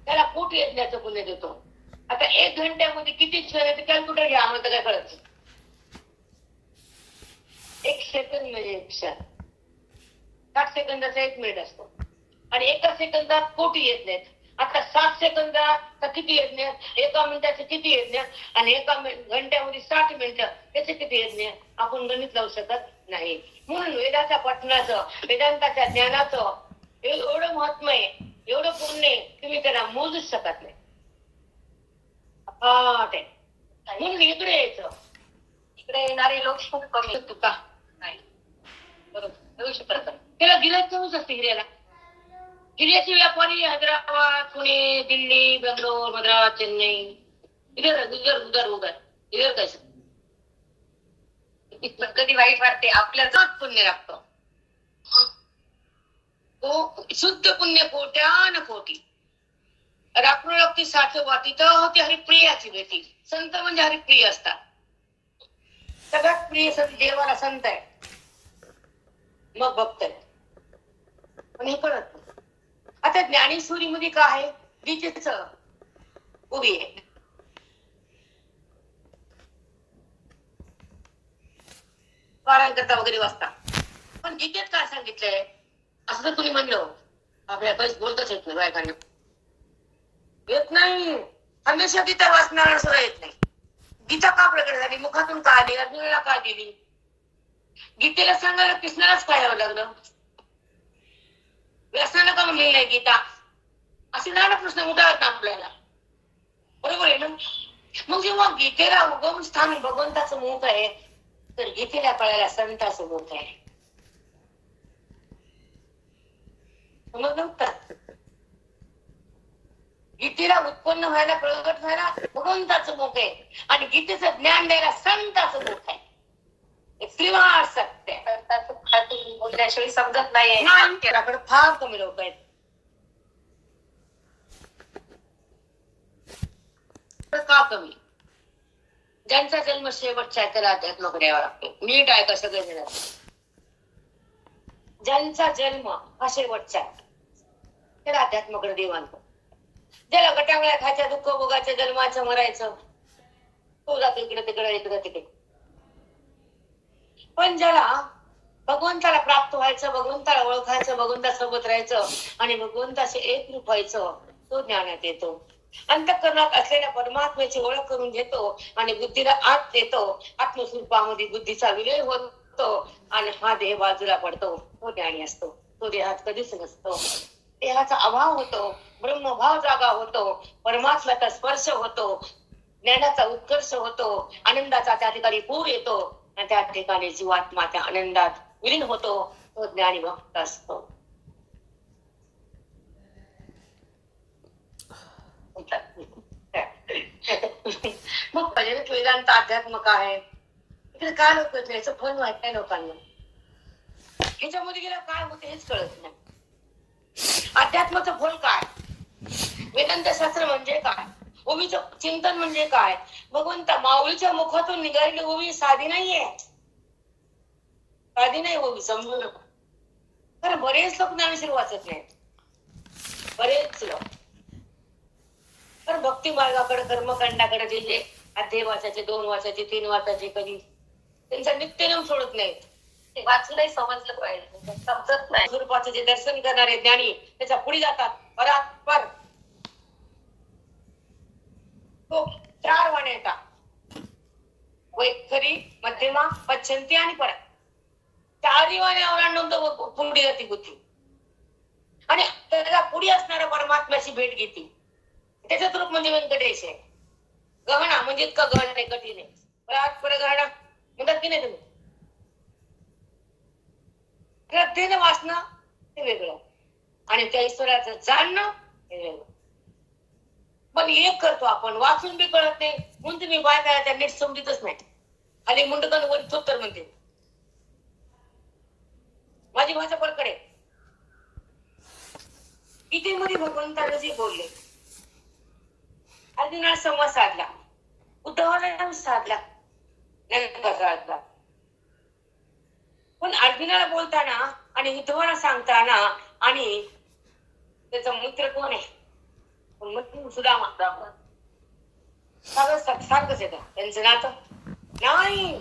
त्याला कोटी यज्ञाचं पुण्य देतो. आता 1 घंट्यामध्ये किती क्षण आहे ते कॅल्क्युलेटर घ्या, आम्हाला काय कळत. 1 सेकंद म्हणजे 1 क्षण. 60 सेकंदाचा 1 मिनिट असतो आणि 1 सेकंदात कोटी यज्ञ आहेत. आता 7 सेकंदात किती यज्ञ, 1 मिनिटाचे किती यज्ञ आणि 1 घंट्यामध्ये 60 मिनिटं, त्याचे किती यज्ञ आपण गणित लावू शकत नाही. म्हणून वेदाच्या पठणाचं, वेदांताच्या ज्ञानाचं एवढं महत्व आहे, एवढं पुण्य आहे, तुम्ही त्याला मोजूच शकत नाही. म्हणून इकडे यायचं. इकडे येणारे लोक खूप कमी. तुका नाही बरोबर. त्याला गिरायक करूच असते हिऱ्याला. हिऱ्याचे व्यापारी हैदराबाद, पुणे, दिल्ली, बेंगलोर, मद्रास, चेन्नई, इधर उधर उधर उधर इधर कैसे. कधी वाईट वाटते आपल्याला. पुण्य लागतं. तो शुद्ध पुण्य कोट्यान कोटी. राखून लागती साठवाती तर होती हरिप्रियाची भेटी. संत म्हणजे हरिप्रिय असतात. सगळ्यात प्रिय संत देवाला संत आहे, मग भक्त आहे. पण हे कळत नाही. आता ज्ञानेश्वरी मध्ये काय आहे? गीतेच उभी आहे. पारायण करता वगैरे वाचता, पण गीतेत काय सांगितलंय असं जर तुम्ही म्हणलं, आपल्या काहीच बोलतच येत नाही, बायकांना येत नाही. हमेशा गीता वाचणारा सुद्धा येत नाही. गीता का प्रकट झाली? मुखातून का आली? अर्जुनाला का दिली? गीतेला सांगायला कृष्णालाच काय यावं लागलं? व्यासानं का म्हणलेली आहे गीता? असे नाना प्रश्न उठावत ना आपल्याला, बरोबर आहे ना? मग जेव्हा गीतेला उगम स्थान भगवंताचं मुख आहे, तर गीतेला कळायला संताचं मुख आहे. गीतेला उत्पन्न व्हायला, प्रगट व्हायला भगवंताचं मुख आहे आणि गीतेचं ज्ञान द्यायला संताचं मुख आहे. श्रीवार सत्य. संतांचं मुखातून बोलल्याशिवाय समजत नाहीये. फार कमी लोक आहेत. का कमी? ज्यांचा जन्म शेवटचा आहे त्याला अध्यात्माकडे यावं लागते. नीट आहे का सगळे जण? ज्यांचा जन्म हा शेवटचा आहे त्याला अध्यात्माकडे देवान. ज्याला गटांगळ्या खायच्या, दुःख भोगाच्या, जन्माचं मरायचं, तो जातो इकडे तिकडे इकडे तिकडे. पण ज्याला भगवंताला प्राप्त व्हायचं, भगवंताला ओळखायचं, भगवंतासोबत राहायचं आणि भगवंताशी एकरूप व्हायचं, तो ज्ञानात येतो. अंतःकरणात असलेल्या परमात्म्याची ओळख करून घेतो आणि बुद्धीला आत देतो. आत्मस्वरूपामध्ये बुद्धीचा विलय होतो आणि हा देह बाजूला पडतो. तो ज्ञानी असतो. तो देहात कधीच नसतो. देहाचा अभाव होतो, ब्रह्मभाव जागा होतो, परमात्म्याचा स्पर्श होतो, ज्ञानाचा उत्कर्ष होतो, आनंदाचा त्या ठिकाणी पूर येतो आणि त्या ठिकाणी जीवात्मा त्या आनंदात विलीन होतो. तो ज्ञानी भक्त असतो. मग भजन वेदांत अध्यात्म काय आहे? इकडे काय लोक याचं फल माहित नाही लोकांना. ह्याच्यामध्ये गेलं काय होते हेच कळत नाही. अध्यात्माचं फल काय? वेदांत शास्त्र म्हणजे काय? ओवीचं चिंतन म्हणजे काय? भगवंता माऊलीच्या मुखातून निघालेली ओवी साधी नाहीये. साधी नाही ओवी, समजू नका. कारण बरेच लोक ज्ञानेश्वर वाचत नाही. बरेच लोक तर भक्ती मार्गाकडे, कर्मकांडाकडे गेले. अध्याय वाचायचे, 2 वाचायचे, 3 वाचायचे, कधी त्यांचा नित्यनेम सोडत नाही. ते वाचलंही समजलं पाहिजे, समजत नाही. स्वरूपाचं जे दर्शन करणारे ज्ञानी त्याच्या पुढे जातात. परात्पर तो 4 वाण्या येतात. वैखरी, मध्यमा, पच्छंती आणि परत. 4 वाण्या ओलांडून तो पुढे जाते बुद्धी आणि त्याला पुढे असणाऱ्या परमात्म्याची भेट घेते. त्याचं रूप म्हणजे व्यंकटेश आहे. गहना म्हणजे इतका गहन आहे, कठीण आहे. परात्पर गहना म्हणतात की नाही तुम्ही? श्रद्धेनं वाचणं हे वेगळं आणि त्या ईश्वराचं जाणणं हे वेगळं. पण एक करतो आपण, वाचून बी कळत नाही म्हणून तुम्ही बायका त्या नीट समजतच नाही. खाली मुंडकन वर थोत्तर म्हणते. माझी भाषा पडकडे इथे मध्ये भगवंताने जे बोलले, अर्जुनाला संवाद साधला, उद्धवाला साधला, साधला. पण अर्जुनाला बोलताना आणि उद्धवाला सांगताना आणि त्याचा मित्र कोण आहे? सुदामा. सारखंच येतं त्यांचं नातं नाही.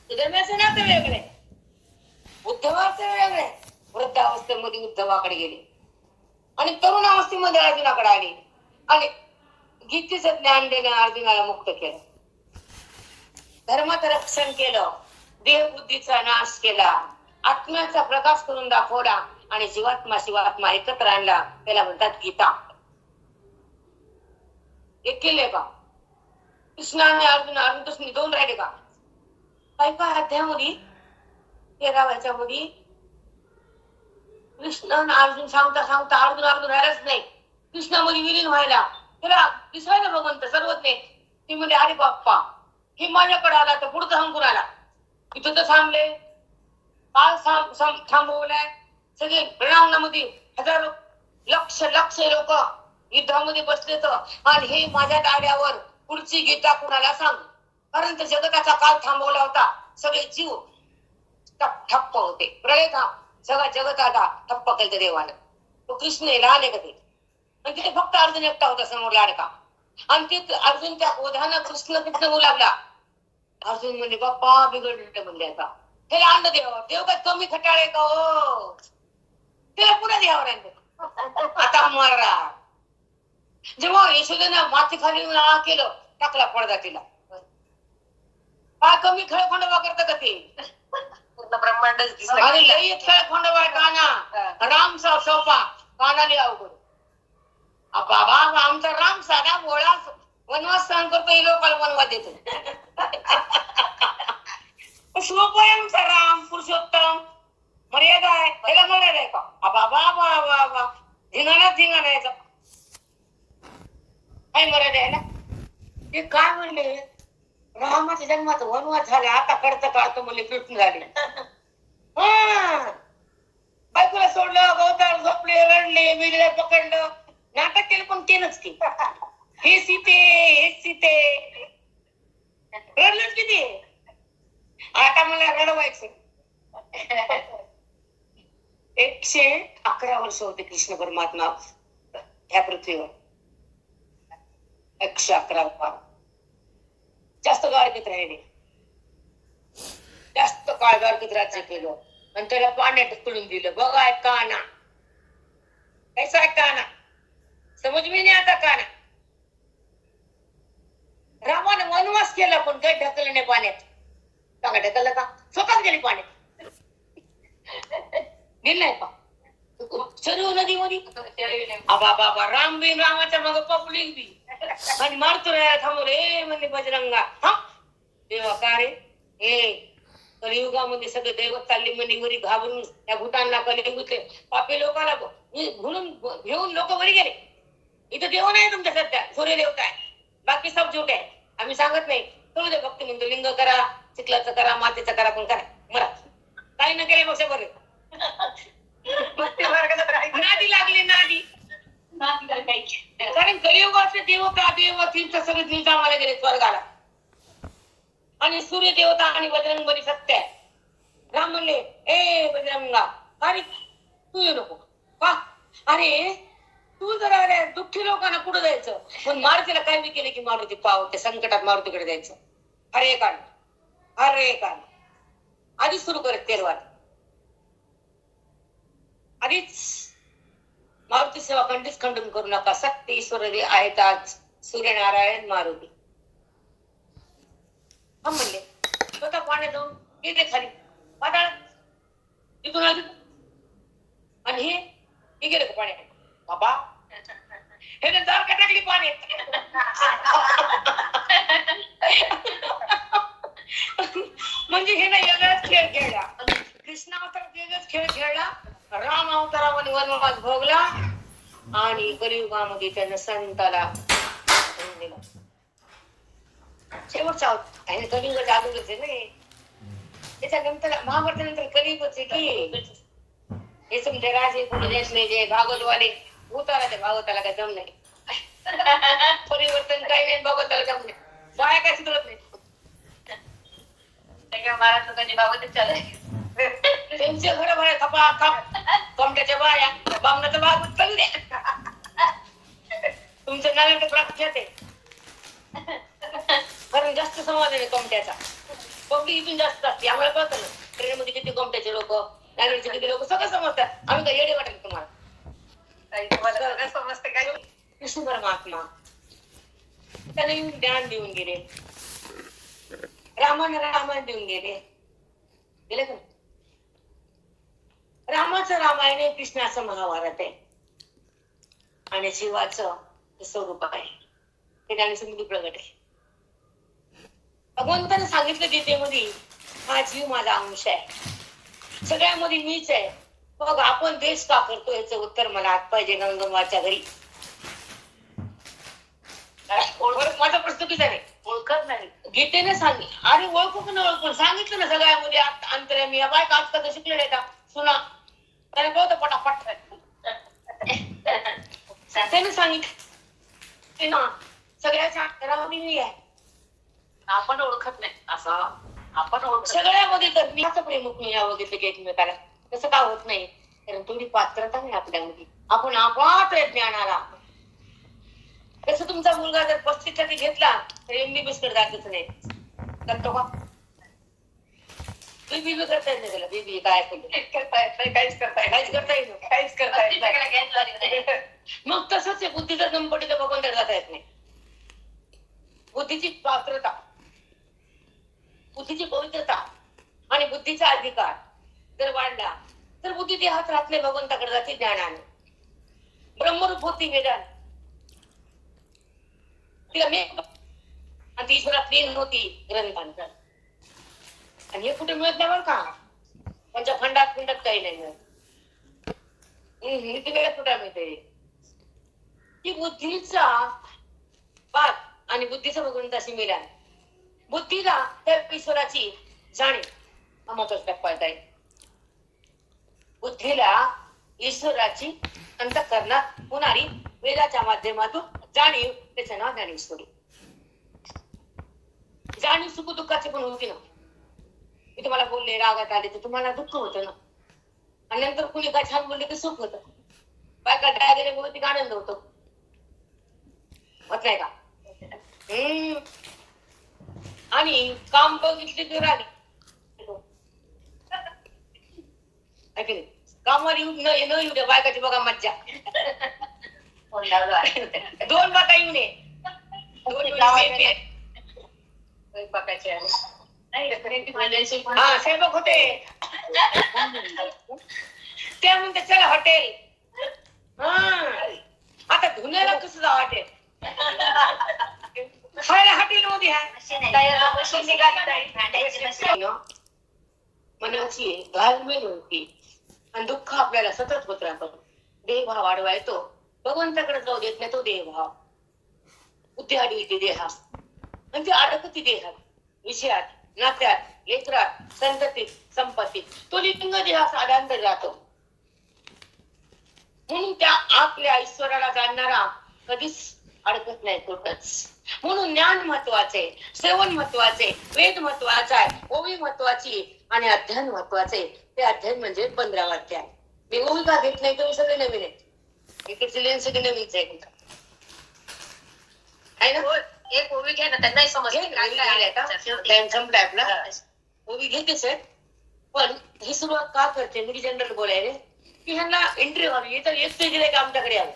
सुदाम्याचं नातं वेगळं आहे, उद्धवाचं वेगळं आहे. वृद्धावस्थेमध्ये उद्धवाकडे गेले आणि तरुण अवस्थेमध्ये अर्जुनाकडे आले आणि गीतेचं ज्ञान देणं अर्जुनाला मुक्त केलं. धर्माचं रक्षण केलं, देहबुद्धीचा नाश केला, आत्म्याचा प्रकाश करून दाखवला आणि जीवात्मा शिवात्मा एकत्र आणला. त्याला म्हणतात गीता. एक केले का? कृष्णाने अर्जुन कृष्ण 2 राहिले का? काय अध्यायामध्ये 13 मध्ये कृष्ण अर्जुन सांगता अर्जुन राहिलाच नाही. कृष्णामध्ये विलीन व्हायला त्याला दिसायला भगवंत सर्वज्ञ. ती म्हणजे अरे बाप्पा हे माझ्याकडे आला तर पुढचं सांगून आला. इथं तर थांबले, काल थांबवलाय. सगळे रणांगणामध्ये हजारो लक्ष लोक युद्धामध्ये बसले तर आणि हे माझ्यात आल्यावर पुढची गीता कुणाला सांग. कारण तर जगताचा काल थांबवला होता. सगळे जीव ठप्प होते. प्रलय सगळा जगताचा ठप्प केलं देवानं. तो कृष्ण लहान आहे का ते? आणि तिथे फक्त अर्जुन एकटा होता समोर लाडका. आणि ते अर्जुन त्या ओधानं कृष्ण होऊ लागला. अर्जुन म्हणजे बाप्पा बिघडले म्हणले. आता त्याला अंड देव काय कमी खटाळे का हो? त्याला पुन्हा द्यावं राहिलं. आता मारा. जेव्हा यशोदेनं माती खाली केलं, टाकला पडदा तिला. हा कमी खेळखंडोबा करतं का ते? पूर्ण ब्रह्मांडच दिसलं. आणि लई खेळखंडोबा काना रामचा सोपा कानाली अवघड. बाबा आमचा राम साधा बोळा वनवास सहन करतो, हे लोकांना वनवास देतो. सोपं आहे आमचा राम पुरुषोत्तम. मर्यादा आहे, त्याला मर्यादा आहे का? बाबा धिंगाणा यायचा काय मर्यादा आहे ना? ते काय म्हणले, रामाच्या जन्मात वनवास झाले, आता काढतो म्हणले कृष्ण झाले. बायकोला सोडलं, गवताळ झोपले, रडले, बिजले पकडलं, नाटक केलं पण केलंच की. हे सीते हे सीते रडलंच किती आता मला रडवायचं. 111 वर्ष होते कृष्ण परमात्मा ह्या पृथ्वीवर. 111 जास्त काळ तिथे राहिले, जास्त काळ द्वारकेत राज्य केलं आणि त्याला पाण्यात ढकलून दिलं. बघा काना कैसा आहे काना, समज मी नाही आता काना. रामाने वनवास केला पण काही ढकललं नाही पाण्यात. का ढकललं का? स्वतःच गेली पाण्यात. गेली नाही का सरयू नदीमध्ये? बाबा राम बी रामाच्या मग पब्लिक बी आणि मारतो रे थांबो रे म्हणले बजरंगा. हा देवा का रे हे कलियुगामध्ये सगळे दैवत चालली म्हणे वरी घाबरून त्या भूतांना कलियुगले पापी लोकांना भुलून घेऊन लोक वरी गेले. इथं देव नाही तुमच्या सध्या, सूर्य देवता आहे, बाकी सब झूट आहे. आम्ही सांगत नाही करू दे भक्ती म्हणतो. लिंग करा, चिखलाचं करा, मातीचं करा, पण करा मरा. काही न केले मग बरे नादी लागले नादी. कारण कलियुगाचे देवता देवतींचं सगळे निजामाला गेले स्वर्गाला आणि सूर्य देवता आणि बजरंग बली सत्य आहे. राम म्हणले ए बजरंगा अरे तू येऊ नको का? अरे तू जरा दुःखी लोकांना कुठं जायचं पण मारुतीला काय बी केले की मारुती पाव ते संकटात मारुतीकडे जायचं. अरे कान आधीच सुरू करत तेरवार आधीच मारुती सेवा खंडित खंडन करू नका. सत्य ईश्वर आहेत आज सूर्यनारायण मारुती. हा म्हणले स्वतः पाण्यात जाऊन गेले खाली पाताळ तिथून आली आणि हे गेले का पाण्यात. बाबा हे दार का टाकली पाण्यात. म्हणजे हे ना वेगळाच खेळ खेळला. कृष्ण अवतार वेगळाच खेळ खेळला, राम अवतारामध्ये वनवास भोगला आणि कलियुगामध्ये त्यानं संताला दिला. शेवटचा कलियुग जादूच आहे नाही. त्याच्यानंतर महाभारतानंतर कलियुगच आहे की हे तुमचे राजे कोणी देश नाही जे भागवतवाले उतारा त्या भागवताला काय जम नाही. परिवर्तन काही नाही भागवताला जम नाही. बाया काय सुधरत नाही. महाराज लोकांनी भागवतच चालू त्यांचे घर भरे खपा खप कमट्याच्या बाया बामणाचं भागवत चालू द्या. तुमचं नाव प्रख्यात आहे कारण जास्त समाज आहे कमट्याचा. पब्लिक इथून जास्त असते आम्हाला कळतं ना. ट्रेनमध्ये किती कमट्याचे लोक, नागरिकचे किती लोक सगळं समजतात. आम्ही काय येडे वाटेल तुम्हाला? समजते काय? कृष्ण परमात्मा त्याने ज्ञान देऊन गेले, रामायण देऊन गेले का? रामाचं रामायण आहे, कृष्णाचं महाभारत आहे आणि शिवाचं स्वरूप आहे. ते ज्ञानसमुद्री प्रगट आहे. भगवंताने सांगितलं गीतेमध्ये हा जीव माझा अंश आहे, सगळ्यामध्ये मीच आहे. मग आपण देश का करतो याचं उत्तर मला आज पाहिजे गंगमाच्या घरी. माझा प्रश्न किती आहे ओळखत नाही. गीतेने सांगितलं अरे ओळखू की नाही ओळखून सांगितलं ना सगळ्यामध्ये अंतर्यामी. बाय का आज कधी शिकले का सुना त्याने कळतं पटापट. त्याने सांगितलं ना सगळ्याच्या अंतरामध्ये मी आहे. आपण ओळखत नाही असं आपण ओळख. सगळ्यामध्ये तर मी असं प्रेम मी बघितलं की एकमेकाला तसं का होत नाही कारण थोडी पात्रता नाही आपल्यामध्ये. आपण अपात्र ज्ञानाला. तसं तुमचा मुलगा जर 35 घेतला तर MBBS कडे जातच नाही. करतो का? बीबी करता येत नाही त्याला. बीबी काय काहीच करता येत नाही. मग तसंच आहे बुद्धीचा दंपटीचा बघून तर जाता येत नाही. बुद्धीची पात्रता, बुद्धीची पवित्रता आणि बुद्धीचा अधिकार जर वाढला तर बुद्धी देहात राहत नाही, भगवंताकडे जाते ज्ञानाने. ब्रह्मरूप होती वेदांत तिला मी आणि ती ईश्वरात लीन होती ग्रंथांतर. आणि हे कुठे मिळत नाही बरं का? त्यांच्या खंडात काही नाही मिळत. ती वेळेत कुठे मिळते की बुद्धीचा पाठ आणि बुद्धीचा भगवंताशी मिळाला. बुद्धीला त्या ईश्वराची जाणीव हा महत्वाचा टप्पा आहे. बुद्धीला ईश्वराची अंतःकरणात होणारी वेदाच्या माध्यमातून जाणीव त्याचं नाव ज्ञानेश्वरी. जाणीव सुख दुःखाची पण होती ना. मी तुम्हाला बोलले रागात आले तर तुम्हाला दुःख होतं ना, आणि नंतर कुणी काय छान बोलले की सुख होतं. बायका डाय गेले बहुतेक आनंद होतो, होत नाही का? आणि काम बघितले की राग कामावर येऊ न येऊ द्या बायकाची बघा मज्जा. दोन बाका येऊ नये, स्वयंपाक होते त्या म्हणते चला हॉटेल. आता धुण्याला कसं जावं हॉटेल, खायला हॉटेल मध्ये मनाची घालमेल होती आणि दुःख आपल्याला सतत होत राहतो. देहभाव वाढवा येतो, भगवंताकडे जाऊ देत नाही तो देहभाव. बुद्धी आडवी देहा आणि ती अडकती देहात, विषयात, नात्यात, लेकरात, संततीत, संपत्तीत. तो लिंग देहा साधांतर राहतो. म्हणून त्या आपल्या ईश्वराला जाणणारा कधीच अडकत नाही कुठंच. म्हणून ज्ञान महत्वाचे, श्रवण महत्वाचे, वेद महत्वाचा आहे, ओवी महत्वाची आणि अध्ययन महत्वाचे. ते अध्ययन म्हणजे 15 वाक्य आहे. मी ओवी का घेत नाही, तुम्ही सगळे नवीन आहे, इकडचे लेन सगळे नवीनच आहे ना. एक ओवी घ्या ना, त्यांनाही समजते संपलाय आपला. ओवी घेतेच आहे, पण ही सुरुवात का करते मी जनरल बोलायला की ह्यांना एंट्री व्हावी. तर एकटे गेले की आमच्याकडे यावं.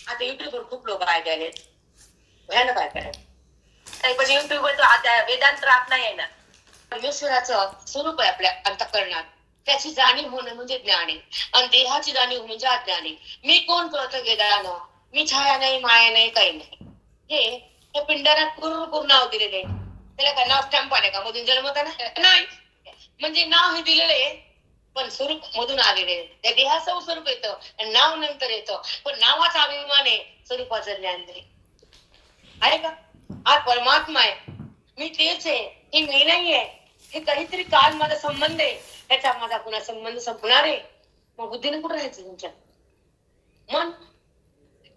आता युट्यूबवर खूप लोक ऐकायले, भयानक ऐकायला. पण युट्यूबवर आता वेदांत राहत नाही ना. परमेश्वराचं स्वरूप आहे आपल्या अंतःकरणात, त्याची जाणीव होणं म्हणजे ज्ञान आहे, आणि देहाची जाणीव म्हणजे अज्ञान आहे. मी कोण कळतं वेदानं, मी छाया नाही, माया नाही, काही नाही. हे पिंडाला पूर्ण नाव दिलेले, त्याला काय नाव स्टॅम्प आले का मधून जन्मता नाही. म्हणजे नाव हे दिलेले पण स्वरूप मधून आलेले. त्या देहाचं स्वरूप येतं आणि नाव नंतर येतं, पण नावाचा अभिमान आहे, स्वरूपाचं ज्ञान नाही आहे का. हा परमात्मा आहे, मी तेच आहे, हे मी नाही आहे. हे काहीतरी काल माझा संबंध आहे, त्याचा माझा पुन्हा संबंध संपणार आहे. मग बुद्धीने कुठं राहायचं तुमच्या मन.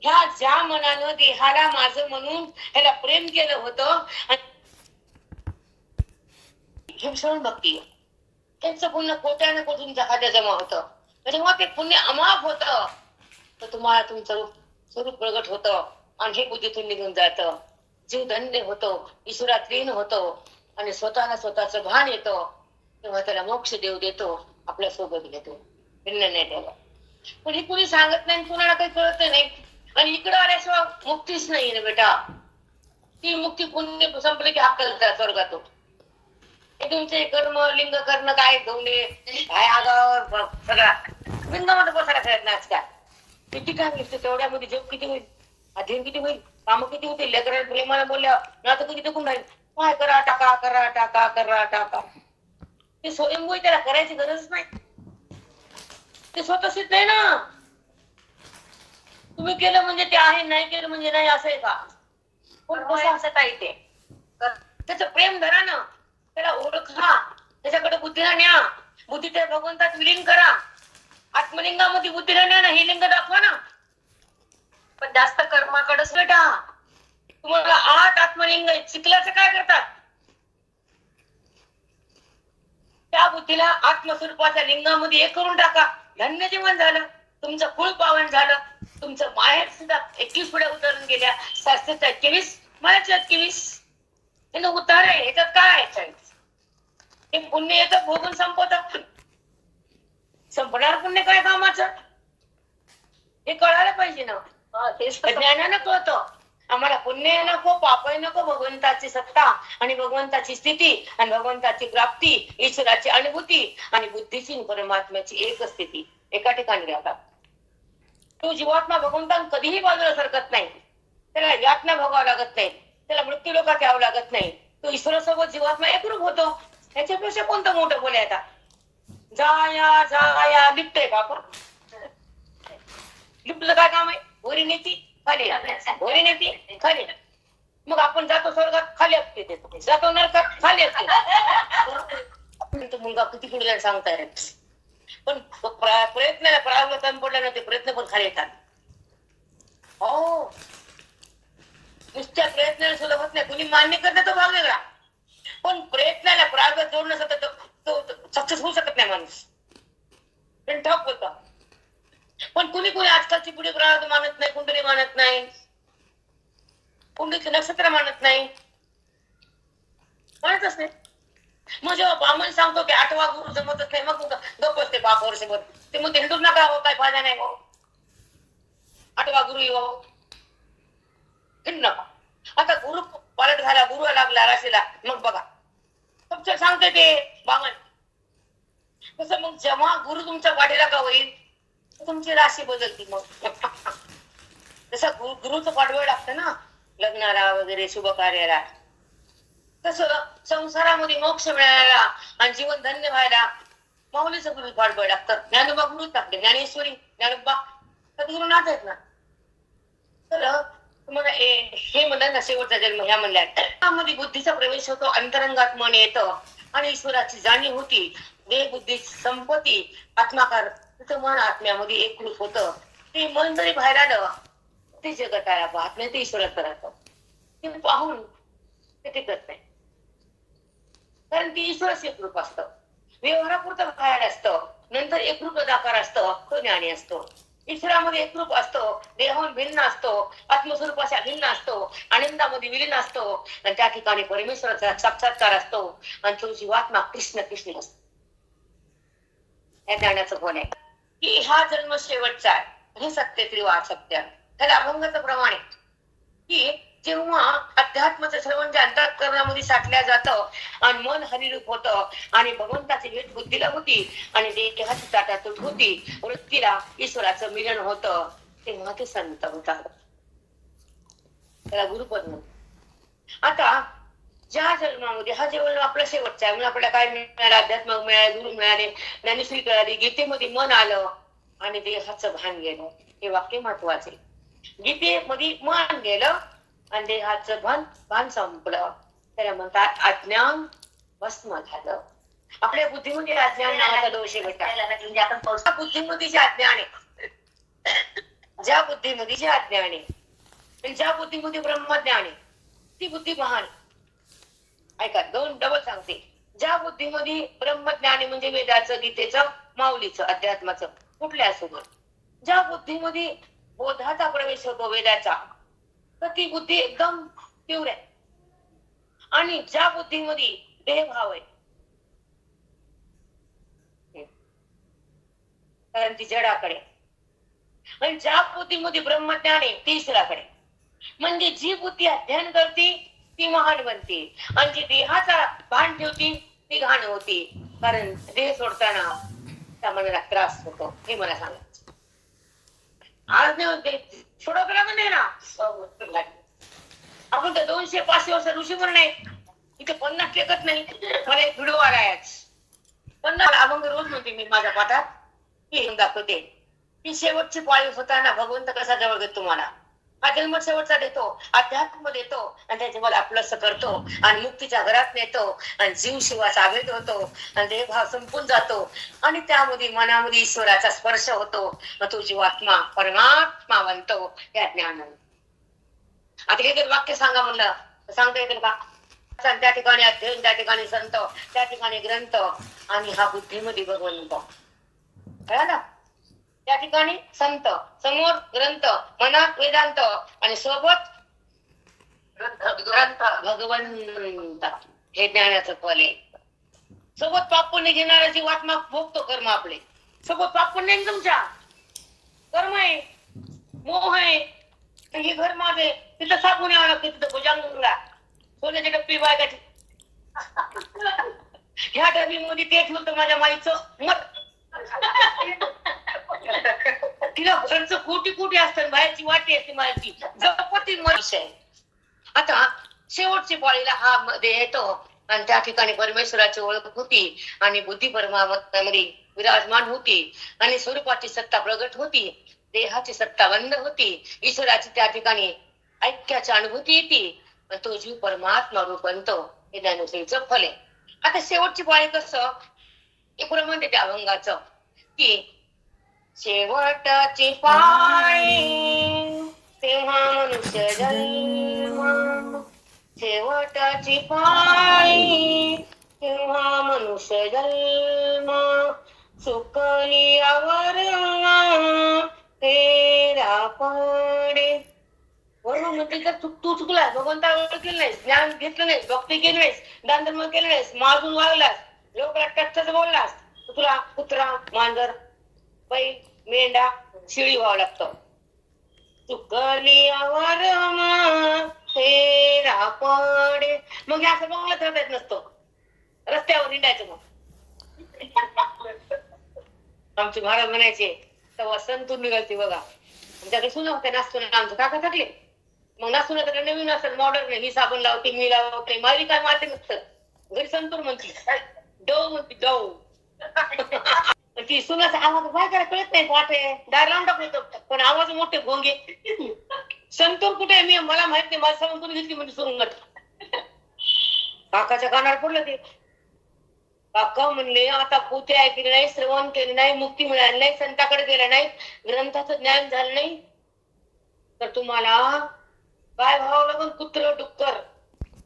ह्या ज्या मनानं देहाला माझं म्हणून ह्याला प्रेम केलं होतं, हे श्रवण भक्ती त्यांचं पुण्य कोट्यानं कोटी तुमच्या खात्यात जमा होतं. जेव्हा ते पुण्य अमाप होतं तर तुम्हाला तुमचं स्वरूप प्रगट होतं आणि हे बुद्धीतून निघून जातं. जीव धन्य होतो, ईश्वरात लीन होतो आणि स्वतःला स्वतःचं भान येतं. तेव्हा त्याला मोक्ष देव देतो, आपल्या सोबत घेतो, भिन्न नाही त्याला. पण हे कुणी सांगत नाही, कुणाला काही कळत नाही. आणि इकडं आल्याशिवाय मुक्तीच नाही ना बेटा. ती मुक्ती पुण्य संपले की हक्क स्वर्गात. हे तुमचे कर्म लिंग करणं काय धोंडे काय आगावर सगळा लिंगामध्ये बसायला खेळत नाही आजकाल. किती काय निघते तेवढ्यामध्ये जग किती होईल, अध्ययन किती होईल, काम किती होतील. लेकराला प्रेमाला बोलल्यावर ना तर किती टिकून राहील. काय करा टाका, करा टाका, करा टाका. ते स्वयंभू त्याला करायची गरजच नाही, ते स्वतःच नाही ना. तुम्ही केलं म्हणजे ते आहे, नाही केलं म्हणजे नाही, असं आहे का? पण कसं असं काय ते त्याचं प्रेम धरा ना, त्याला ओळखा, त्याच्याकडे बुद्धीला न्या, बुद्धी त्या भगवंतात विलीन करा. आत्मलिंगामध्ये बुद्धीला न्या ना, हे लिंग दाखवा ना. पण जास्त कर्माकडे बेटा तुम्हाला आत आत्मलिंग शिकल्याचं काय करतात, त्या बुद्धीला आत्मस्वरूपाच्या लिंगामध्ये एक करून टाका. धन्य जीवन झालं, तुमचं कुळ पावन झालं. तुमचं माहेर सुद्धा 21 पुढे उतरून गेल्या. 721 मायाच्या 21 हे उतार आहे. ह्याच्यात काय आहे, हे पुण्य येतं भोगून संपवत. संपणार पुण्य काय कामाचं, हे कळायला पाहिजे ना. ज्ञानानं कळतं आम्हाला पुण्य नको, पापही नको. भगवंताची सत्ता आणि भगवंताची स्थिती आणि भगवंताची प्राप्ती, ईश्वराची अनुभूती आणि बुद्धीची परमात्म्याची एक स्थिती एका ठिकाणी राहतात. तो जीवात्मा भगवंतान कधीही बाजूला सरकत नाही. त्याला यातना भोगावं लागत नाही, त्याला मृत्यू लोकात यावं लागत नाही. तो ईश्वरासोबत जीवात्मा एकरूप होतो. त्याच्यापेक्षा कोणतं मोठं बोले आता. जाया जाया लिप्तय का आपण, लिप्तचं काय काम आहे. वरी नेती खाली, वरी नेती खाली. मग आपण जातो स्वर्गात, खाली असते ते, जातो नरकात, खाली असते. मुलगा किती पुढे जाऊन सांगता येत, पण प्रयत्नाला प्रारब्ध पडला ना, ते प्रयत्न पण खाली येतात. हो, नुसत्या प्रयत्नाला सुलभ होत नाही. कुणी मान्य करते तो भाग वेगळा, पण प्रयत्नाला प्रारब्ध जोडणं सतत तो सक्सेस होऊ शकत नाही माणूस. ठोक होता. पण कुणी कुणी आजकालची पुढे प्रारब्ध मानत नाही, कुंडली मानत नाही, कुंडलीचे नक्षत्र मानत नाही, मानतच नाही. मग जेव्हा ब्राह्मण सांगतो की 8वा गुरु जमतच नाही, मग गप्प असते बाप वर्षभर. ते मग हिंडूच नका हो, काय फायदा नाही हो, 8वा गुरु येऊ हिंड नका. आता गुरु पालट झाला, गुरु लागला राशीला, मग बघा तुमचं सांगते ते ब्राह्मण. तसं मग जेव्हा गुरु तुमच्या पाठीला का होईल, तुमची राशी बदलती. मग तसं गुरुचं पाठबळ लागतं ना लग्नाला वगैरे, शुभ कार्याला. तसं संसारामध्ये मोक्ष मिळायला आणि जीवन धन्य व्हायला माऊलीचं गुरु पाठबळ लागतं. ज्ञानोबा गुरुच लागते, ज्ञानेश्वरी ज्ञानोबा सद्गुरु नाथ आहेत ना. तर तुम्हाला हे म्हणलं ना, शेवटचा जन्म ह्या म्हणल्या त्यामध्ये बुद्धीचा प्रवेश होतो, अंतरंगात मन येतं आणि ईश्वराची जाणीव होती. देह बुद्धी संपत्ती आत्माकार, तिथं मन आत्म्यामध्ये एकरूप होतं. ते मन जरी बाहेर आलं ते जगताला पाहत नाही, ते ईश्वरात राहतं. ते पाहून ते टिकत नाही, कारण ती ईश्वरच एकरूप असतं. व्यवहारापुरतं बाहेर असतं, नंतर एकरूप आकार असतं, तो ज्ञानी असतो. ईश्वरामध्ये एकरूप असतो, देहाहून भिन्न असतो, आत्मस्वरूपाच्या भिन्न असतो, आनंदामध्ये विलीन असतो आणि त्या ठिकाणी परमेश्वराचा साक्षात्कार असतो आणि तो जीवात्मा कृष्ण कृष्ण असतो. या ज्ञानाचं कोण आहे की हा जन्म शेवटचा आहे, हे सत्य त्रिवार सत्य. त्याला अभंगाचं प्रमाण आहे की जेव्हा अध्यात्माचं श्रवण जे अंतःकरणामध्ये साठल्या जातं आणि मन हरिरूप होतं आणि भगवंताची भेट बुद्धीला होती आणि देहाची ताटातूट होती, वृत्तीला ईश्वराचं मिलन होतं, तेव्हा ते संत होतात. त्याला गुरुपद म्हणतात. आता ज्या जन्मामध्ये हा जन्म आपला शेवटचा आहे, म्हणून आपल्याला काय मिळालं, अध्यात्म मिळाले, गुरु मिळाले, ज्ञानेश्वरी कळाली, गीतेमध्ये मन आलं आणि देहाचं भान गेलं. हे वाक्य महत्वाचे. गीतेमध्ये मन गेलं आणि देहाचं भान संपलं, त्याला म्हणतात अज्ञान भस्म झालं. आपल्या बुद्धीमध्ये अज्ञान नावाचा दोष आहे बेटा. बुद्धीमध्ये जे अज्ञान आहे, ज्या बुद्धीमध्ये जे अज्ञान आहे, ज्या बुद्धीमध्ये ब्रह्मज्ञान आहे, ती बुद्धी महान. ऐका, दोन डबल सांगते. ज्या बुद्धीमध्ये ब्रह्मज्ञान म्हणजे वेदाचं, गीतेचं, माऊलीचं, अध्यात्माचं, कुठल्या असो, ज्या बुद्धीमध्ये बोधाचा प्रवेश होतो वेदाचा, तर ती बुद्धी एकदम तीव्र आहे. आणि ज्या बुद्धीमध्ये देहभाव आहे, कारण ती जडाकडे, आणि ज्या बुद्धीमध्ये ब्रह्मज्ञान आहे ती ईश्वराकडे. म्हणजे जी बुद्धी अध्ययन करते ती महान बनते आणि जी देहाचा भान ठेवती ती घाण होती, कारण देह सोडताना त्या मनाला त्रास होतो. हे मला सांगायचं. आज नाही सोडत नाही ना, आपण तर 200-500 वर्ष ऋषीवर नाही, इथे 50 टेकत नाही. मला एक व्हिडिओ आलायच 50 अभंग रोज म्हणते मी माझ्या पाठात, की दाखवते की शेवटची पाळी होताना भगवंत कसा जवळ घेतो तुम्हाला. हा जन्म शेवटचा देतो, अध्यात्म देतो आणि त्याचे मला आपलंसं करतो आणि मुक्तीच्या घरात नेतो आणि जीव शिवाचा अभेद होतो आणि देहभाव संपून जातो आणि त्यामध्ये मनामध्ये ईश्वराचा स्पर्श होतो, तो जीवात्मा परमात्मा बनतो. या ज्ञानाने आता हे जर वाक्य सांगा म्हणलं सांगता येतील का? त्या ठिकाणी अध्ययन, त्या ठिकाणी संत, त्या ठिकाणी ग्रंथ आणि हा बुद्धीमध्ये भगवंत. कळालं? त्या ठिकाणी संत, समोर ग्रंथ, मनात वेदांत आणि सोबत ग्रंथ भगवंत. हे ज्ञानाचं फल आहे. सोबत पाप पुण्य घेणारा जीवात्मा भोगतो कर्म आपले. सोबत पाप पुण्य तुमच्या कर्म आहे, मोह आहे. हे घर माझे, तिथं साबुने आणा, तिथं भुजंगला सोन्याची डब्बी बायकाची, ह्या डबीमध्ये ते ठेवतं माझ्या माईचं मत. तिला घरचं कोटी कोटी असतं, बाहेरची वाटी असते माझी जपती मनुष्य. आता शेवटची पाळीला हा मध्ये येतो आणि त्या ठिकाणी परमेश्वराची ओळख होती आणि बुद्धी परमात्म्यामध्ये विराजमान होती आणि स्वरूपाची सत्ता प्रगट होती, देहाची सत्ता बंद होती, ईश्वराची त्या ठिकाणी ऐक्याची अनुभूती येते, तो जीव परमात्मा रूप बनतो. हे ज्ञानेश्वरीचं फल आहे. आता शेवटची पाळी कसं हे पुढे म्हणते त्या अभंगाचं की शेवटची पाळी तेव्हा मनुष्य जन्म शेवटाची पाळी, तेव्हा मनुष्य जन्म सुकली आवरणा तेरा पडे. बरोबर म्हणते तर तू चुकलास, भगवंता केलं नाहीस, ज्ञान घेतलं नाहीस, भक्ती केली नाहीस, दान धर्म केलं नाहीस, मागून वागलास, लोकांना टच्चच बोललास, तुला कुत्रा, मांजर, बैल, मेंढा, शिळी व्हावं लागतं. चुकली आवरणा तेरा पडे. मग हे असं बंगल्यात राहता येत नसतं, रस्त्यावर हिंडायचं. मग आमचे महाराज म्हणायचे तेव्हा संतून निघालते बघा. आमच्याकडे सुना होत्या नाचतो आमचं काका थकले. मग नाचून नवीन असतात मॉडर्न, ही साबण लावते, मी लावते, मारी काय मारते नसतं. घरी संतूर म्हणते, डव म्हणते, डव. ती सुनाचा आवाज काय करा कळत नाही, वाटे दार लावून टाकतो पण आवाज मोठे भोंगे. संतूर कुठे मी मला माहित नाही, माझं संतूर घेतली म्हणजे सुरुंगट. काकाच्या कानावर पडलं ते. काका म्हणले आता पोते ऐकले नाही, श्रवण केले नाही, मुक्ती मिळाली नाही, संताकडे गेलं नाही, ग्रंथाचं ज्ञान झालं नाही, तर तुम्हाला काय व्हावं लागेल, कुत्र डुक्कर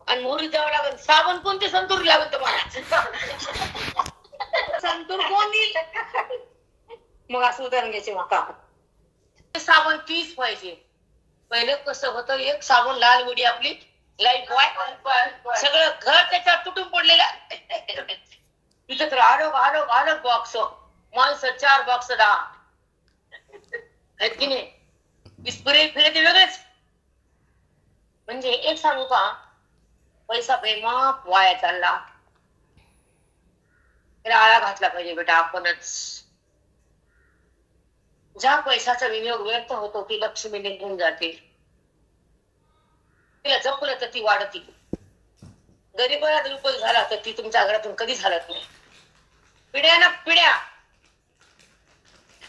आणि मोहरी जावं लागेल. साबण कोणते संतूर लागेल तुम्हाला, संतूर कोण देईल. मग असं उदाहरण घ्यायचे मका. साबण तीच पाहिजे. पहिलं कसं होतं, एक साबण लाल उडी आपली लाईफ बॉय, सगळं घर त्याच्यावर तुटून पडलेलं. तिथं तर आलोक बॉक्स, माणसं 4 बॉक्स 10 आहेत की नाही. स्प्रे फिरते वेगळेच. म्हणजे एक सांगू का, पैसा प्रेमा वाया चालला, त्याला आळा घातला पाहिजे बेटा आपणच. ज्या पैशाचा विनियोग व्यर्थ होतो ती लक्ष्मी निघून जाते. तिला जपलं तर ती वाढती. गरीबाला जर उपयोग झाला तर ती तुमच्या घरातून कधीच हलत नाही. पिढ्या ना पिढ्या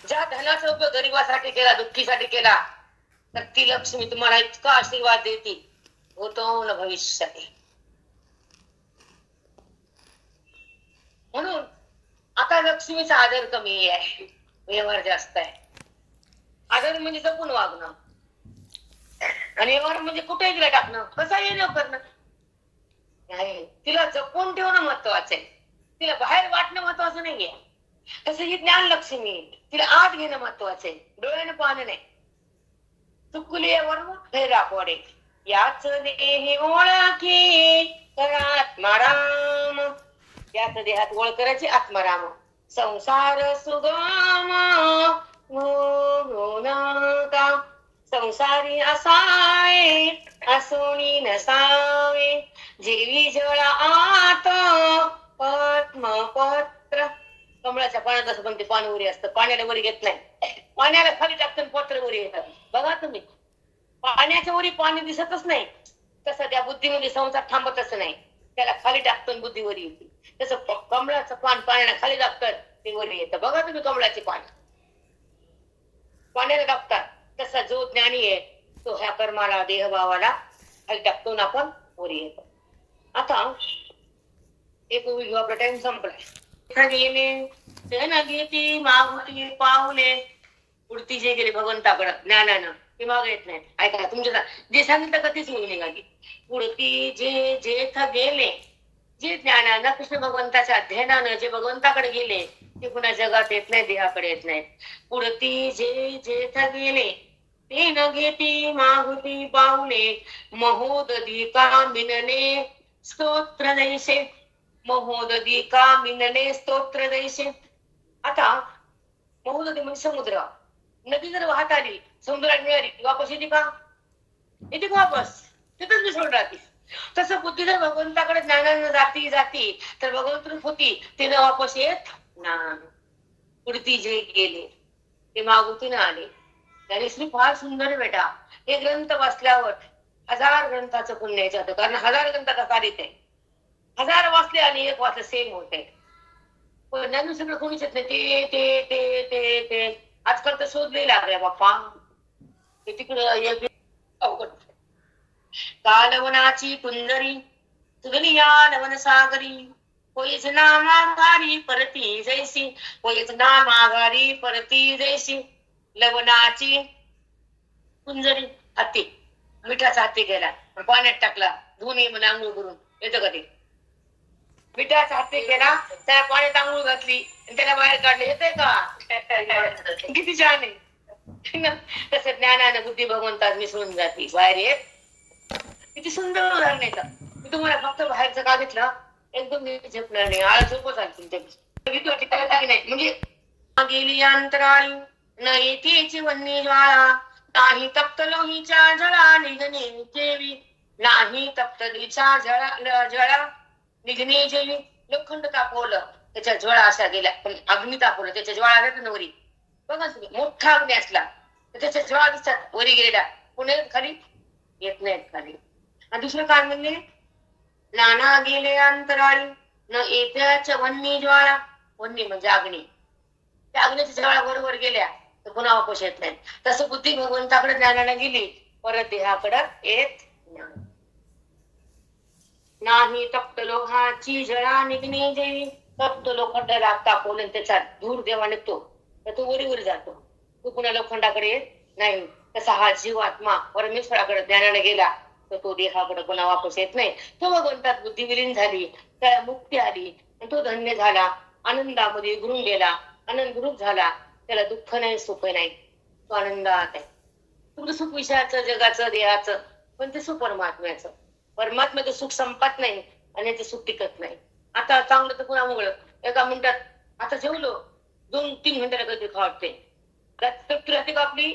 ज्या धनाचा उपयोग गरीबासाठी केला, दुःखीसाठी केला, तर ती लक्ष्मी तुम्हाला इतका आशीर्वाद देते होतो न भविष्यात. म्हणून आता लक्ष्मीचा आदर कमी आहे, व्यवहार जास्त आहे. आदर म्हणजे जपून वागणं आणि व्यवहार म्हणजे कुठे गेला टाकणं, कसा येणं करणं नाही. तिला जपून ठेवणं महत्वाचं आहे, तिला बाहेर वाटणं महत्वाचं नाहीये. तसं ही ज्ञान लक्ष्मी, तिला आत घेणं महत्वाचं आहे, डोळ्यानं पाहणं नाही. चुकली वर्ण फेरा पडे, याच देही ओळखी करा आत्माराम. याच देहात ओळख करायची आत्माराम. संसार सुगम नका, संसारी असावे असोनी नसावे. जेवी जळा आत पद्मपत्र. कमळाच्या पाण्यात असं पण ते पाणी वरी असतं, पाण्याला वरी घेत नाही, पाण्याला खाली टाकतं पत्र वरी येतात. बघा तुम्ही, पाण्याच्या वरी पाणी दिसतच नाही, तसं त्या बुद्धीमध्ये संसार थांबतच नाही, त्याला खाली टाकतं बुद्धी वरी येते. तसं कमळाचं पान पाण्याला खाली टाकतात ते वरी येतं. बघा तुम्ही कमळाचे पान पाण्याला टाकतात, तसा जो ज्ञानी आहे तो ह्या कर्माला देहभावाला खाली टाकतो ना आपण वरी येतो. आता एक उभी आपला टाइम संपलाय. गेले घेती मागुती पाहुले, पुढती जे गेले भगवंताकडं ज्ञानानं ते माग येत नाही. ऐका तुमच्या जे सांगितलं का तीच मुली निघाली. पुढती जे जेथ गेले, जे ज्ञानानं कृष्ण भगवंताच्या अध्ययनानं जे भगवंताकडे गेले ते पुन्हा जगात येत नाही, देहाकडे येत नाही. पुढती जे जेथ गेले ते न घेती मागुती पाहुले, महोदधी का मिनने स्तोत्र दैसे. महोदधी का मिनने स्तोत्र दैसे. आता महोदधी म्हणजे समुद्र. नदी जर वाहत आली समुद्रात मिळाली वापस येते का? येते का वापस? तिथंच मिसळून राहते. तसं बुद्धी जर भगवंताकडे ज्ञानानं जाती तर भगवंत रूप होती, ते न वापस येत नाही. पुढती जे गेले ते मागुतीनं आले. त्याने श्री फार सुंदर बेटा. हे ग्रंथ वाचल्यावर 1000 ग्रंथाचं पुण्य याच्यात, कारण 1000 ग्रंथाचा कारित आहे. 1000 वाचले आणि एक वाचलं सेम होते. पण ज्ञान सगळं कोणीच येत नाही. ते ते ते ते ते आजकाल तर शोधले लागले बाप्पा. ते तिकडं अवघड. कालवनाची कुंजरी तुगली या लवण सागरी, होईच ना माघारी परती जैसी. होईच ना माघारी परती जैसी. लवणाची कुंजरी हत्ती, मिठाचा हत्ती गेला पाण्यात टाकला, धुवून ये म्हणे आंघोळ करून, येतं का ते? मिठाचा हत्ती गेला, त्या पाण्यात आंघोळ घातली आणि त्याला बाहेर काढले, येतंय का? किती छान आहे. तसं ज्ञानानं बुद्धी भगवंतात मिसळून जाते, बाहेर येत. किती सुंदर उदाहरण येतं. मी तुम्हाला फक्त बाहेरचं का घेतलं, एकदम झेपणार नाही, आळ झोपच झाली तुमच्या भीती वाटते की नाही. म्हणजे गेली अंतराळी न येतेची वन्नी ज्वाळा, नाही तप्त लोहीच्या जळा निघणे जेवी, नाही तप्त लोहीच्या जळा निघणे जेवी. लोखंड तापवलं, त्याच्या ज्वाळा अशा गेल्या, पण अग्नी तापवलं, त्याच्या ज्वाळा येतात ना वरी, बघा तुम्ही, मोठा अग्नी असला तर त्याच्या ज्वाळा दिसतात वरी गेलेल्या, पुणे खाली येत नाहीत खाली. आणि दुसरं काय म्हणले, नाना गेले अंतराळी न येत्याच्या वन्नी ज्वाळा, वन्नी म्हणजे अग्नी, त्या अग्नीच्या ज्वाळा बरोबर गेल्या तर पुन्हा वापस येत नाही. तसं बुद्धी भगवंताकडे ज्ञानानं गेली, परत देहाकडे येत नाही. तप्त लोहाची जळा निघणे जेवी, तप्त लोखंड तापवलं त्याचा धूर देवा निघतो तर तो वरीवर जातो, तो पुन्हा लोखंडाकडे येत नाही. तसा हा जीव आत्मा परमेश्वराकडे ज्ञानाने गेला तर तो देहाकडे पुन्हा वापस येत नाही. तो भगवंतात बुद्धी विलीन झाली, त्याला मुक्ती आली, तो धन्य झाला, आनंदामध्ये गुरुन गेला, आनंदरूप झाला, त्याला दुःख नाही सुख नाही, तो आनंदात आहे. तुमचं सुख विषयाचं जगाचं देहाचं, पण ते सुख परमात्म्याचं. परमात्म्याचं सुख संपत नाही आणि ते सुख टिकत नाही. आता चांगलं तर पुन्हा मुगळं, एका मिनिटात आता जेवलो 2-3 घंट्याला कधी खावते, तृप्ती राहते का आपली?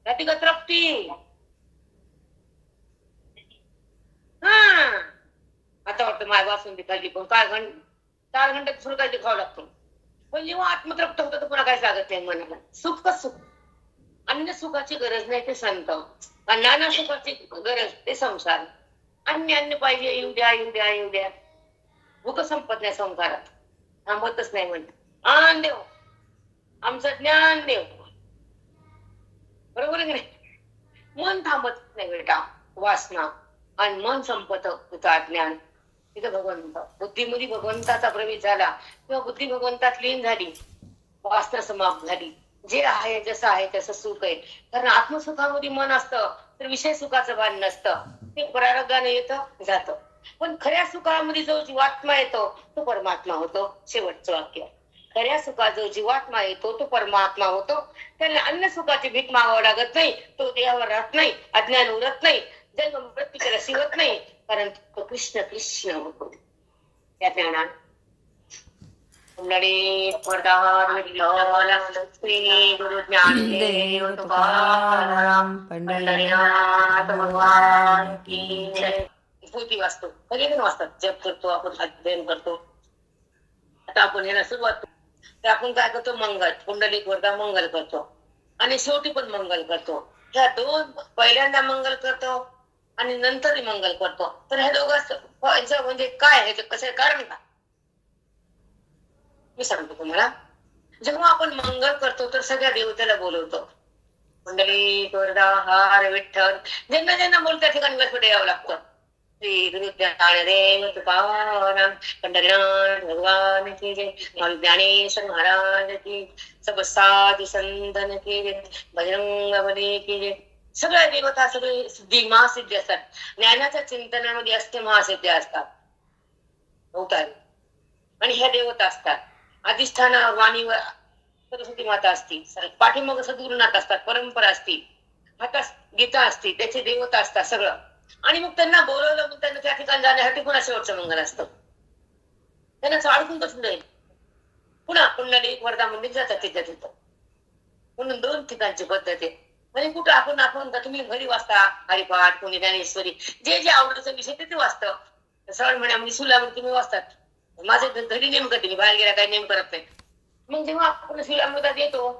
राहते का तृप्ती? हा, आता वाटतं माय बासुंदी खाल्ली, पण 4 घंटे दुसरं काही खावं लागतं. पण जेव्हा आत्मतृप्त होतं तर पुन्हा काय लागत नाही मनाला. सुख का सुख, अन्य सुखाची गरज नाही ते संत, नाना सुखाची गरज ते संसार. अन्य पाहिजे, येऊ द्या येऊ द्या येऊ द्या, भूक संपत नाही संसारात, थांबतच नाही. म्हणत आनंद देव, आमचं ज्ञान देव, बरोबर आहे. मन थांबत नाही बेटा, वासना, आणि मन संपत तुझं अज्ञान, तिथं भगवंत. बुद्धीमध्ये भगवंताचा प्रवेश झाला किंवा बुद्धी भगवंतात लीन झाली, वासना समाप्त झाली. जे आहे जसं आहे तसं सुख आहे. कारण आत्मसुखामध्ये मन असतं तर विषय सुखाचं भान नसतं, ते परारगाने येतं जातं. पण खऱ्या सुखामध्ये जो जीवात्मा येतो तो परमात्मा होतो. शेवटचं वाक्य, खऱ्या सुखात जो जीवात्मा येतो तो परमात्मा होतो. त्याला अन्य सुखाची भीक मागावं लागत नाही, तो देहावर राहत नाही, अज्ञान उरत नाही, जन्म मृत्यूच्या रसी होत नाही, कारण तो कृष्ण कृष्ण होतो त्या ज्ञानात. श्री गुरु ज्ञानदेव तुकाराम पंढरीनाथ भगवान की जय. स्फूर्ती वाचतो, सगळेजण वाचतात, जप करतो आपण, अध्ययन करतो. आता आपण याला सुरुवात तर आपण काय करतो, मंगल पुंडलिक वरदा मंगल करतो आणि शेवटी पण मंगल करतो. ह्या दोन, पहिल्यांदा मंगल करतो आणि नंतर मंगल करतो. तर ह्या दोघांचं म्हणजे काय, ह्याचं कसं कारण का मी सांगतो तुम्हाला. जेव्हा आपण मंगल करतो तर सगळ्या देवतेला बोलवतो, पुंडलिक वरदा हार विठ्ठल, ज्यांना ज्यांना बोलतो त्या ठिकाणी व्यासपीठ यावं लागतं. श्री गुरु ज्ञानदेव तुकाराम पंढरीनाथ भगवान की जय. ज्ञानेश्वर महाराज की, सब साधु संतन की जय, बजरंग बली की जय. सगळ्या देवता सगळे सिद्धी महासिद्धी असतात. ज्ञानाच्या चिंतनामध्ये असते महासिद्धी असतात अवतारी, आणि ह्या देवता असतात. अधिष्ठान वाणीवर सरस्वती माता असती, पाठीमाग सद्गुरुनाथ असतात, परंपरा असती, हातात गीता असती, त्याचे देवता असतात सगळं. आणि मग त्यांना बोलवलं, मग त्यांना त्या ठिकाणी जाण्यासाठी पुन्हा शेवटचं मंगल असतं. त्यांना चाळकून कसं जाईल, पुन्हा पुंडलिक वरदा मंदिर जातात तिथं तिथं. म्हणून 2 ठिकाणची पद्धत आहे. म्हणजे कुठं आपण तुम्ही घरी वाचता हरिपाठ, कोणी ज्ञानेश्वरी, जे जे आवडीचा विषय ते वाचतं. श्रावण महिन्यामध्ये सुलामध्ये तुम्ही वाचतात. माझे घरी नेम करते, मी बाहेर गेला काही नेम करत नाही. मग जेव्हा आपण सुलामृतात येतो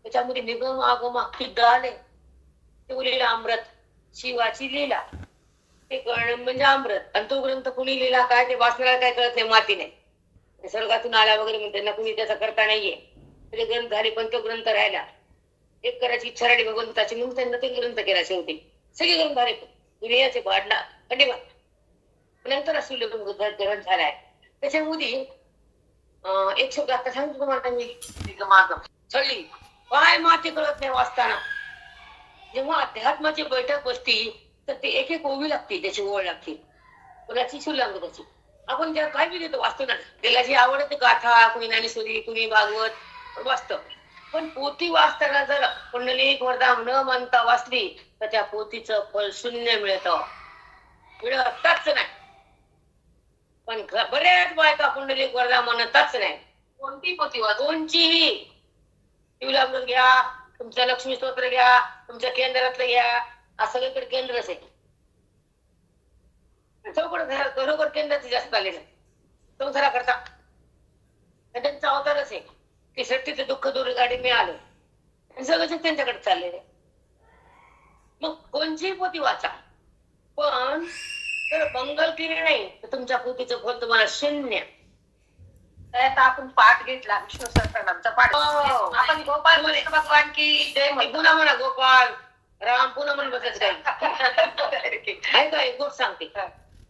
त्याच्यामध्ये निगम आगम सिद्ध आले, ते उरलेलं अमृत, शिवाची लीला, ते कळणं म्हणजे अमृत. आणि तो ग्रंथ कुणी लिहिला काय ते वाचनाला काय कळत नाही, माती नाही, स्वर्गातून आला वगैरे म्हणते ना, कुणी त्याचा करता नाहीये. ते ग्रंथ झाले पण तो ग्रंथ राहिला. एक करायची इच्छा राहिली भगवंताची, म्हणून त्यांना ते ग्रंथ केला शेवटी. सगळे ग्रंथ झाले दुनियाचे वाढला खंडेबा, नंतर ग्रंथ झालाय. त्याच्यामध्ये एक शब्द आता सांगतो तुम्हाला मी, छळली काय माती कळत नाही वाचताना. जेव्हा अध्यात्माची बैठक बसती तर ते एक एक ओवी लागते, त्याची ओळ लागते, कोणाची सुलांग त्याची. आपण ज्या काय बी देतो वाचतो ना, त्याला जी आवडते गाथा, कुणी ज्ञानेश्वरी, कुणी भागवत वाचतं. पण पोथी वाचताना जर पुंडलिक वरदान न म्हणता वाचली तर त्या पोथीचं फल शून्य मिळतं, मिळतच नाही. पण बऱ्याच बायका पुंडलिक वरदान म्हणतच नाही. कोणती पोथी वाच कोणचीही शिवलामृत घ्या, तुमचं लक्ष्मी स्तोत्र घ्या, तुमच्या केंद्रातलं घ्या, आज सगळीकडे केंद्रच आहे. चौकडं घरोघर केंद्राचे जास्त आलेलं संसारा करता, त्यांचा अवतारच आहे की सट्टीचं दुःख दूर गाडी मिळालं आणि सगळं त्यांच्याकडे चाललेलं आहे. मग कोणचीही पोथी वाचा, पण तर मंगल केली नाही तर तुमच्या पोथीचं फल तुम्हाला शून्य. आता आपण पाठ घेतला विष्णू सहस्त्रनामचा पाठ. आपण गोपाल कृष्ण भगवान की जय पुन्हा म्हणा गोपाल राम, पुन्हा म्हणून बसायचं काही आहे का. एक गोष्ट सांगते,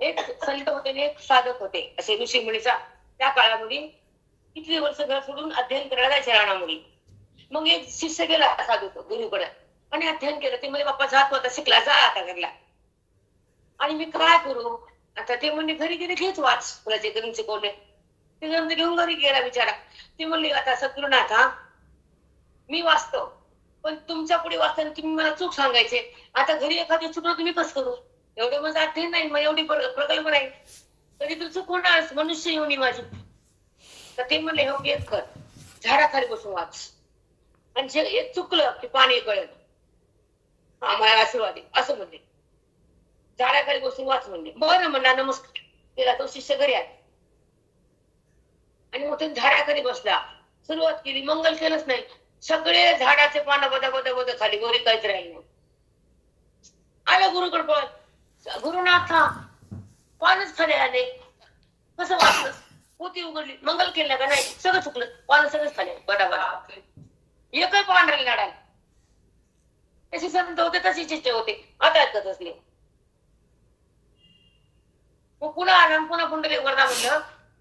एक संत होते आणि एक साधक होते असे ऋषी मुनीचा. त्या काळामध्ये किती वर्ष घर सोडून अध्ययन करायला जायचे राणामुळे. मग एक शिष्य गेला साधू गुरुकडे आणि अध्ययन केलं. ते म्हणजे बाप्पाचा हात होता, शिकला जा आता घरला. आणि मी काय करू आता, ते म्हणजे घरी गेले घेच वाच फुलाचे गरम शिकवले. ते गरम घेऊन घरी गेला बिचारा. ते म्हणले आता सद्गुरुनाथ हा मी वाचतो, पण तुमच्या पुढे वाचताना तुम्ही मला चूक सांगायचे. आता घरी एखादी चुकलं तुम्ही कसं करू, एवढे माझं अध्ययन नाही, मग एवढी प्रकल्प नाही, तरी तू चुकवणार मनुष्य येऊन माझी. तर ते म्हणले हो एक कर, झाडाखाली बसून वाच, आणि जे एक चुकलं की पाणी गळेल, हा मला आशीर्वाद आहे असं म्हणले. झाडाखाली बसून वाच म्हणले. बरं म्हणला, नमस्कार केला. तो शिष्य घरी आला आणि मग ते झाडाखाली बसला, सुरुवात केली. मंगल केलंच नाही, सगळे झाडाचे पानं बदा खाली, गोरी काहीच राहिली नाही. आलं गुरुकडे पळत, गुरुनाथा पानच खाली आले, कसं वाचलं. पोथी उघडली, मंगल केलं का नाही, सगळं चुकलं, पानं सगळंच खाली बडा. एकही पान राहिले नाडाला. तशी संत होते, तशी चित्ते होते, आता ऐकत असले. मग पुन्हा आला, पुन्हा पुंडलिक वरदान म्हणलं.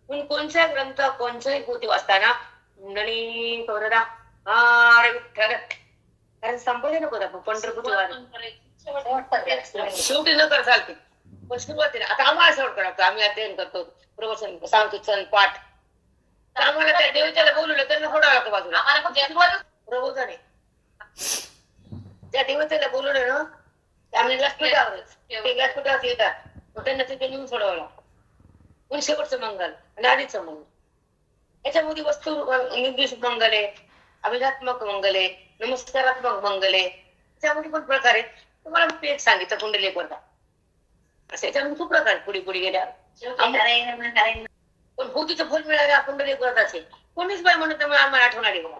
पण कोणत्या ग्रंथ कोणत्याही पोथी वाचताना पुंडलिक वरदा अरे विठ्ठल, कारण संपले नको आपण पंढरपूरची वारी शेवटी न कर चालते, पण सुरुवातीला आता आम्हाला शेवट करतो. आम्ही अध्ययन करतो, प्रवचन सांगतो, चल पाठ. तर आम्हाला त्या देवतेला बोलवलं त्यांना सोडावं लागतं बाजूला. प्रबोधन आहे, त्या देवतेला बोलवलं ना, आम्ही व्यासपीठावरच, ते व्यासपीठावर येतात, मग त्यांना तिथे नेऊन सोडावं लागतं. पण शेवटचं मंगल आणि आधीचं मंगल, याच्यामध्ये वस्तू निर्देश मंगल आहे, अभिधात्मक मंगल आहे, नमस्कारात्मक मंगल आहे. त्यामध्ये पण प्रकार आहेत. तुम्हाला मी एक सांगितलं पुंडलिक वरदान, असं याच्यामध्ये खूप प्रकार पुढे पुढे गेल्या. पण पोथीचं फल मिळालं पुंडलिक वरदाचे. कोणीच बाई म्हणत आम्हाला आठवण आली बघा.